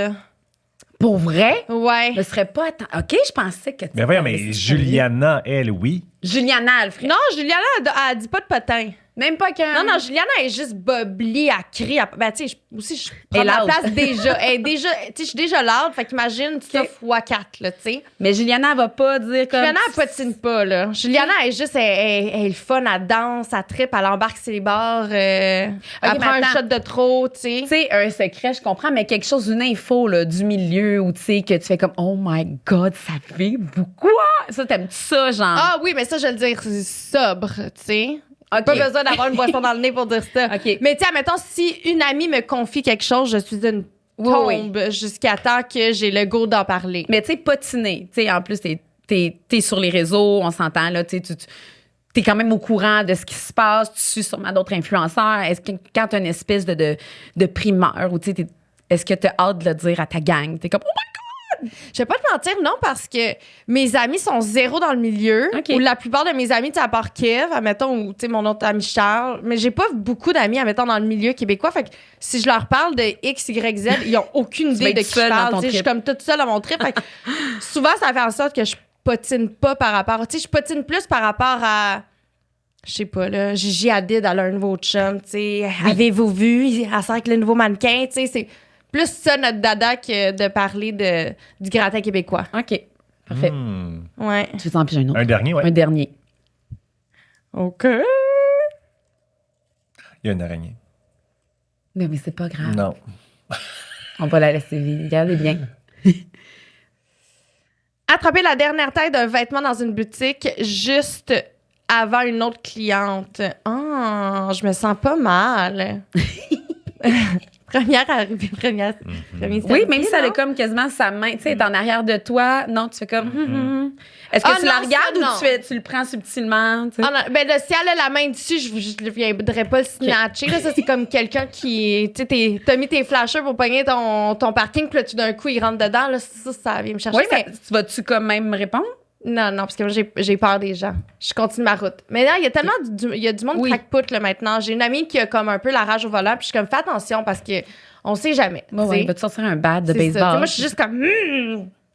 Pour vrai? Ouais. Ne serait pas. OK, je pensais que tu. Mais voyons, mais Juliana, elle, oui. Juliana, elle ferait. Non, Juliana, elle dit pas de potin. Même pas qu'un. Non, Juliana, elle est juste boblie, elle crie. Ben, tu sais, aussi, je prends Elle est ma loud. place déjà. Elle est déjà, tu sais, je suis déjà loud, fait qu'imagine ça x4, là, tu sais. Mais Juliana, elle va pas dire comme. Juliana, elle patine pas, là. Juliana, elle est juste, elle est le fun, elle danse, elle trippe, elle embarque sur les bars, elle mais prend un attends. shot de trop, tu sais. Tu sais, un secret, je comprends, mais quelque chose, une info là, du milieu où tu sais que tu fais comme Oh my God, ça fait beaucoup. Ça, t'aimes ça, genre? Ah oui, mais ça, je vais le dire sobre, tu sais. OK. Pas besoin d'avoir une boisson dans le nez pour dire ça. OK. Mais tu sais, admettons, si une amie me confie quelque chose, je suis une Oui, tombe jusqu'à temps que j'ai le goût d'en parler. Mais tu sais, patiner. Tu sais, en plus, t'es sur les réseaux, on s'entend, là, tu sais, t'es quand même au courant de ce qui se passe, tu suis sûrement d'autres influenceurs. Est-ce que quand t'as une espèce de primeur, ou tu sais, est-ce que t'as hâte de le dire à ta gang? T'es comme, oh my Je vais pas te mentir, non, parce que mes amis sont zéro dans le milieu. OK. Ou la plupart de mes amis, tu sais, à part Kev, admettons, ou tu sais, mon autre ami Charles. Mais j'ai pas beaucoup d'amis, admettons, dans le milieu québécois. Fait que si je leur parle de X, Y, Z, ils ont aucune vas idée de être qui je seule dans parle. ton Tu sais, je suis trip. comme toute seule à mon trip. Fait que souvent, ça fait en sorte que je patine pas par rapport. Tu sais, je patine plus par rapport à. Je sais pas, là. Gigi Hadid, elle a un nouveau chum, tu sais. Avez-vous vu? Elle sort avec le nouveau mannequin, tu sais. C'est plus ça, notre dada, que de parler du gratin québécois. OK. Parfait. Ouais. Tu veux en plus un autre? Un dernier, ouais. Un dernier. OK. Il y a une araignée. Mais c'est pas grave. Non. On va la laisser vivre. Regardez bien. Attraper la dernière taille d'un vêtement dans une boutique juste avant une autre cliente. Ah, je me sens pas mal. Première arrivée, premier Oui, servi, même si ça non? a comme quasiment sa main, tu sais, est en arrière de toi. Non, tu fais comme. Est-ce que Ah tu non, la regardes ça, ou tu le prends subtilement? Tu sais? Ah non, ben là, si elle a la main dessus, je ne viendrais pas le snatcher. Là, ça, c'est comme quelqu'un qui... Tu sais, t'as mis tes flashers pour pogner ton parking, puis là, tout d'un coup, il rentre dedans. Là, ça vient me chercher. Oui, mais... tu vas-tu quand même me répondre? Non, parce que moi, j'ai peur des gens. Je continue ma route. Mais là, il y a tellement il y a du monde Oui. crackpot là, maintenant. J'ai une amie qui a comme un peu la rage au volant, puis je suis comme, fais attention parce que on sait jamais. Oui, tu sais. il va te sortir un bat de C'est ça. Tu sais, baseball. moi, je suis juste comme,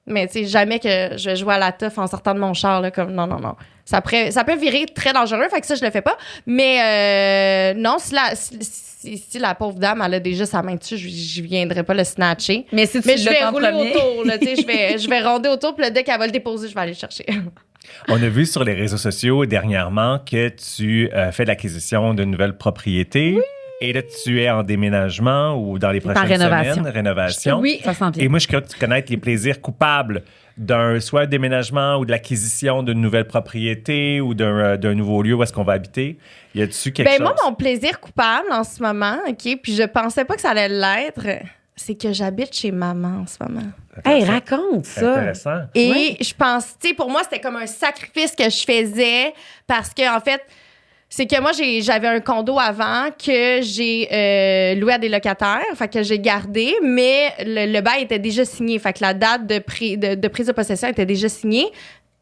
mais tu sais, jamais que je vais jouer à la teuf en sortant de mon char, là, comme, non. Ça peut virer très dangereux, fait que ça, je le fais pas. Mais non, si la pauvre dame, elle a déjà sa main dessus, je viendrai pas le snatcher. Mais si tu Mais je vais l'as en rouler premier. autour, là, tu sais, je vais ronder autour, puis là, dès qu'elle va le déposer, je vais aller le chercher. On a vu sur les réseaux sociaux dernièrement que tu fais de l'acquisition de nouvelles propriétés. Et là, tu es en déménagement ou dans les prochaines rénovation. semaines, rénovation. Oui, ça sent bien. Et moi, je suis curieux de connaître les plaisirs coupables d'un soit un déménagement ou de l'acquisition d'une nouvelle propriété ou d'un nouveau lieu où est-ce qu'on va habiter. Y a-tu quelque chose? Moi, mon plaisir coupable en ce moment, OK, puis je pensais pas que ça allait l'être, c'est que j'habite chez maman en ce moment. Hey, raconte ça. Intéressant. Et Ouais. je pense, tu sais, pour moi, c'était comme un sacrifice que je faisais parce que, en fait, c'est que moi, j'avais un condo avant que j'ai loué à des locataires, fait que j'ai gardé, mais le bail était déjà signé, fait que la date de prise de possession était déjà signée.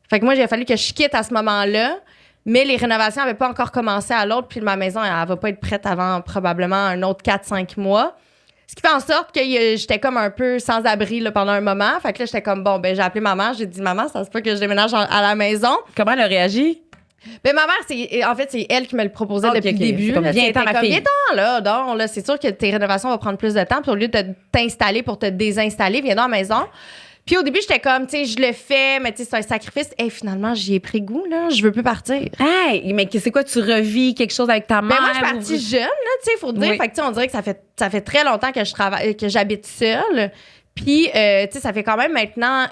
Fait que moi, il a fallu que je quitte à ce moment-là, mais les rénovations n'avaient pas encore commencé à l'autre, puis ma maison, elle va pas être prête avant probablement un autre 4-5 mois. Ce qui fait en sorte que j'étais comme un peu sans abri là, pendant un moment. Fait que là, j'étais comme, bon, ben j'ai appelé maman, j'ai dit, maman, ça se peut que je déménage à la maison. Comment elle a réagi? Ben, ma mère, en fait, c'est elle qui me le proposait Ok, depuis ok. le début. C'est comme, là, viens, tu sais, t'en, elle était ma comme, fille. viens-t'en, là, donc, là, c'est sûr que tes rénovations vont prendre plus de temps. Puis au lieu de t'installer pour te désinstaller, viens dans la maison. Puis au début, j'étais comme, tu sais, je le fais, mais tu sais, c'est un sacrifice. Et finalement, j'y ai pris goût, là. Je veux plus partir. Hey, mais c'est quoi, tu revis quelque chose avec ta mère? Ben moi, je suis partie jeune, là, tu sais, faut dire. Oui. Fait que, tu sais, on dirait que ça fait très longtemps que je travaille, que j'habite seule. Puis, tu sais, ça fait quand même maintenant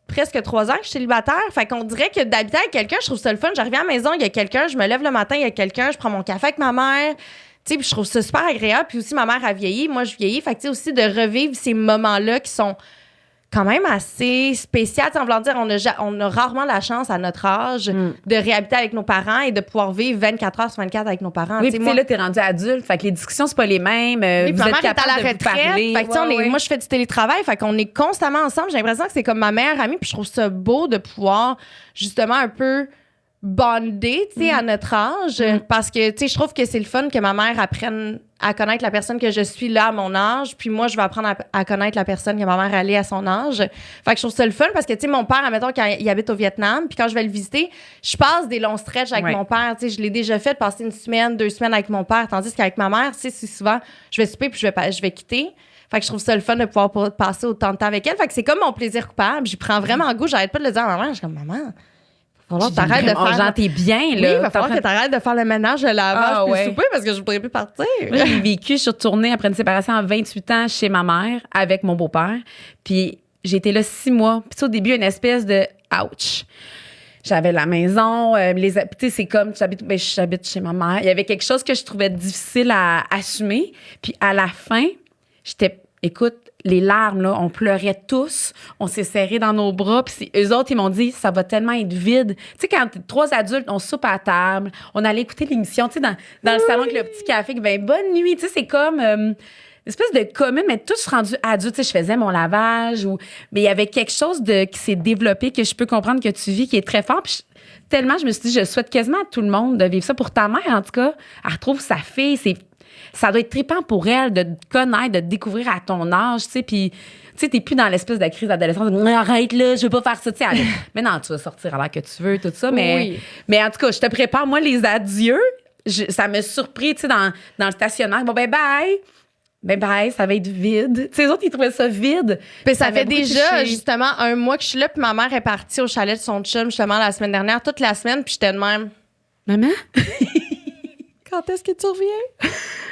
presque 3 ans que je suis célibataire. Fait qu'on dirait que d'habiter avec quelqu'un, je trouve ça le fun. J'arrive à la maison, il y a quelqu'un, je me lève le matin, il y a quelqu'un, je prends mon café avec ma mère. Tu sais, puis je trouve ça super agréable. Puis aussi, ma mère a vieilli, moi, je vieillis. Fait que, tu sais, aussi de revivre ces moments-là qui sont quand même assez spécial. En voulant dire, on a rarement la chance à notre âge de réhabiter avec nos parents et de pouvoir vivre 24 heures sur 24 avec nos parents. Oui, puis tu sais, là, t'es rendu adulte, fait que les discussions, c'est pas les mêmes. Oui, Vous ma êtes mère est à capable la de vous retraite. parler. Fait que, tu sais, Ouais, ouais. moi, je fais du télétravail. Fait qu'on est constamment ensemble. J'ai l'impression que c'est comme ma meilleure amie. Puis je trouve ça beau de pouvoir, justement, un peu bonder, tu sais, à notre âge. Parce que, tu sais, je trouve que c'est le fun que ma mère apprenne à connaître la personne que je suis là à mon âge. Puis moi, je vais apprendre à connaître la personne que ma mère allait à son âge. Fait que je trouve ça le fun parce que, tu sais, mon père, admettons, quand il habite au Vietnam, puis quand je vais le visiter, je passe des longs stretches avec Ouais. mon père. Tu sais, je l'ai déjà fait, de passer 1 semaine, 2 semaines avec mon père. Tandis qu'avec ma mère, tu sais, c'est souvent, je vais souper puis je vais quitter. Fait que je trouve ça le fun de pouvoir passer autant de temps avec elle. Fait que c'est comme mon plaisir coupable. J'y prends vraiment goût. J'arrête pas de le dire à ma mère. Je suis comme, maman, il va falloir que t'arrêtes de faire... Genre, t'es bien, Oui, là. il va falloir que t'arrêtes de faire le ménage, le lavage, Ah, puis ouais. le souper parce que je ne pourrais plus partir. Moi, j'ai vécu, je suis retournée après une séparation à 28 ans chez ma mère avec mon beau-père. Puis j'ai été là 6 mois. Puis tu sais, au début, une espèce de ouch. J'avais la maison, tu sais, c'est comme j'habite chez ma mère. Il y avait quelque chose que je trouvais difficile à assumer. Puis à la fin, écoute, les larmes, là, on pleurait tous. On s'est serrés dans nos bras. Puis eux autres, ils m'ont dit, ça va tellement être vide. Tu sais, quand 3 adultes, on soupe à table, on allait écouter l'émission, tu sais, dans le salon avec le petit café, ben bonne nuit. Tu sais, c'est comme une espèce de commune, mais tous rendus adultes. Tu sais, je faisais mon lavage. Mais il y avait quelque chose qui s'est développé, que je peux comprendre que tu vis, qui est très fort. Puis tellement, je me suis dit, je souhaite quasiment à tout le monde de vivre ça. Pour ta mère, en tout cas, elle retrouve sa fille, ça doit être trippant pour elle de te connaître, de te découvrir à ton âge, tu sais, puis tu sais, t'es plus dans l'espèce de crise d'adolescence, arrête là, je veux pas faire ça, tu sais. Mais non, tu vas sortir à l'heure que tu veux, tout ça, mais en tout cas, je te prépare, moi, les adieux, ça me surpris, tu sais, dans le stationnaire, bon, bye, ça va être vide. Tu sais, les autres, ils trouvaient ça vide. Puis ça fait beaucoup déjà, touché. justement, 1 mois que je suis là, puis ma mère est partie au chalet de son chum, justement, la semaine dernière, toute la semaine, puis j'étais de même. Maman? Quand est-ce que tu reviens?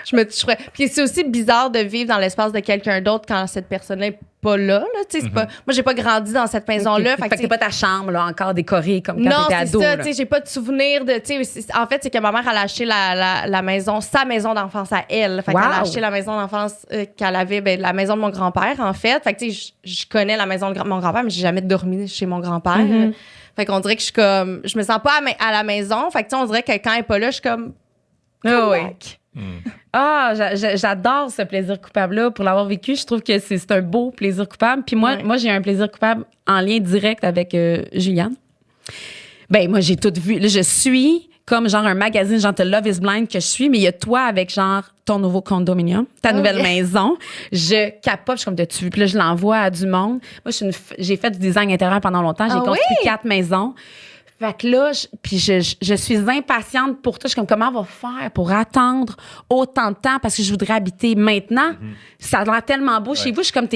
Je me toucherais. Puis c'est aussi bizarre de vivre dans l'espace de quelqu'un d'autre quand cette personne-là n'est pas là. Tu sais, c'est pas, moi, j'ai pas grandi dans cette maison-là. Fait que c'est pas ta chambre, là, encore décorée comme quand non, t'étais c'est ado. ça. là. Tu sais, j'ai pas de souvenir de. Tu sais, en fait, c'est que ma mère, elle a acheté la maison, sa maison d'enfance à elle. Fait qu'elle a Wow. acheté la maison d'enfance qu'elle avait, la maison de mon grand-père, en fait. Fait que, tu sais, je connais la maison de mon grand-père, mais j'ai jamais dormi chez mon grand-père. Mm-hmm. Fait qu'on dirait que je suis comme. Je me sens pas à la maison. Fait que, tu sais, on dirait que quand elle est pas là, je suis comme. Ah oui. back. Ah, j'adore ce plaisir coupable-là. Pour l'avoir vécu, je trouve que c'est un beau plaisir coupable. Puis moi, j'ai un plaisir coupable en lien direct avec Juliane. Ben, moi, j'ai tout vu. Là, je suis comme genre un magazine, genre The Love is Blind que je suis, mais il y a toi avec genre ton nouveau condominium, ta nouvelle maison. Je capote, je suis comme, t'as-tu vu? Puis là, je l'envoie à du monde. Moi, j'ai fait du design intérieur pendant longtemps. J'ai construit 4 maisons. Fait que là, je suis impatiente pour toi. Je suis comme, comment on va faire pour attendre autant de temps parce que je voudrais habiter maintenant? Ça a l'air tellement beau chez vous. Je suis comme,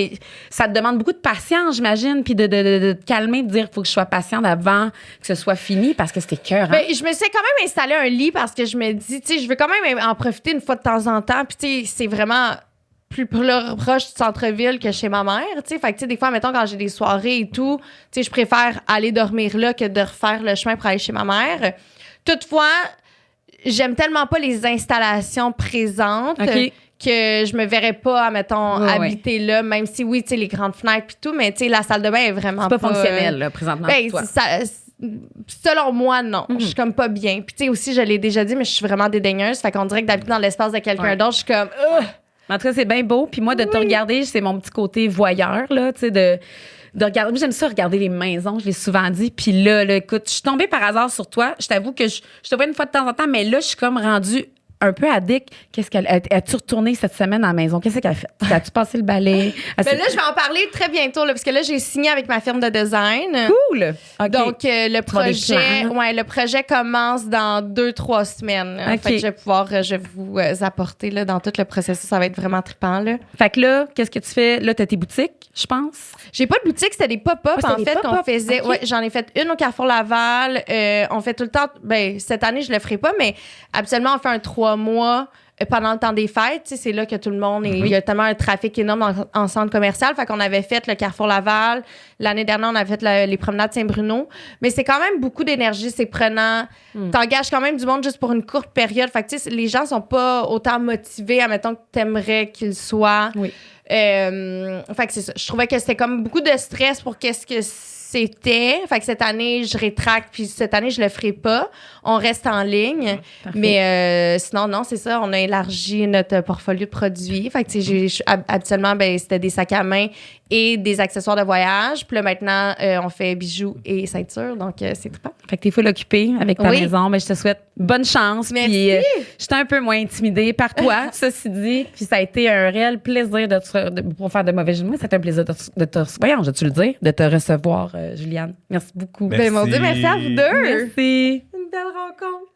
ça te demande beaucoup de patience, j'imagine, puis de te calmer, de dire, il faut que je sois patiente avant que ce soit fini parce que c'était cœur. Ben, je me suis quand même installé un lit parce que je me dis, tu sais, je veux quand même en profiter une fois de temps en temps. Puis, tu sais, c'est vraiment plus proche du centre-ville que chez ma mère, tu sais. Fait que, tu sais, des fois, mettons, quand j'ai des soirées et tout, tu sais, je préfère aller dormir là que de refaire le chemin pour aller chez ma mère. Toutefois, j'aime tellement pas les installations présentes OK. que je me verrais pas, mettons, habiter là, même si, oui, tu sais, les grandes fenêtres puis tout, mais, tu sais, la salle de bain est vraiment C'est pas fonctionnel, là, présentement, pour Ben, toi. selon moi, non. Je suis comme pas bien. Puis, tu sais, aussi, je l'ai déjà dit, mais je suis vraiment dédaigneuse. Fait qu'on dirait que d'habiter dans l'espace de quelqu'un d'autre, je suis comme... En tout cas, c'est bien beau. Puis moi, de te regarder, c'est mon petit côté voyeur, là, tu sais, de regarder. Moi, j'aime ça regarder les maisons, je l'ai souvent dit. Puis là, écoute, je suis tombée par hasard sur toi. Je t'avoue que je te vois une fois de temps en temps, mais là, je suis comme rendue un peu addict. As-tu retourné cette semaine à la maison? Qu'est-ce qu'elle a fait? As-tu passé le balai? Mais là, je vais en parler très bientôt, là, parce que là, j'ai signé avec ma firme de design. Cool! OK. Donc, le plans. projet commence dans 2-3 semaines. OK. Fait que je vais vous apporter là, dans tout le processus. Ça va être vraiment trippant. Là. Fait que là, qu'est-ce que tu fais? Là, t'as tes boutiques, je pense. J'ai pas de boutique, c'était des pop-up c'était en des fait pop-up. qu'on faisait. OK. Ouais, j'en ai fait une au Carrefour Laval. On fait tout le temps. Ben cette année je le ferai pas, mais habituellement on fait un 3 mois pendant le temps des fêtes. Tu sais, c'est là que tout le monde il y a tellement un trafic énorme en centre commercial. Fait qu'on avait fait le Carrefour Laval. L'année dernière on avait fait les promenades Saint-Bruno. Mais c'est quand même beaucoup d'énergie, c'est prenant. T'engages quand même du monde juste pour une courte période. Fait que tu sais, les gens sont pas autant motivés, admettons que t'aimerais qu'ils soient. Oui. Fait que c'est ça. Je trouvais que c'était comme beaucoup de stress pour qu'est-ce que c'était. Fait que cette année, je rétracte, puis cette année, je le ferai pas. On reste en ligne. Parfait. Mais sinon, non, c'est ça. On a élargi notre portfolio de produits. Fait que, tu sais, habituellement, ben, c'était des sacs à main et des accessoires de voyage. Puis là, maintenant, on fait bijoux et ceintures. Donc, c'est trippant. Fait que t'es full occupée avec ta Oui. maison. Mais je te souhaite bonne chance. Merci. Puis j'étais un peu moins intimidée par toi, ceci dit. Puis ça a été un réel plaisir pour faire de mauvais jeux de mots. C'était un plaisir de te voyons, je-tu le dire, de te recevoir, Juliane. Merci beaucoup. Merci. Ben, mon Dieu, merci à vous deux. Merci. Une belle rencontre.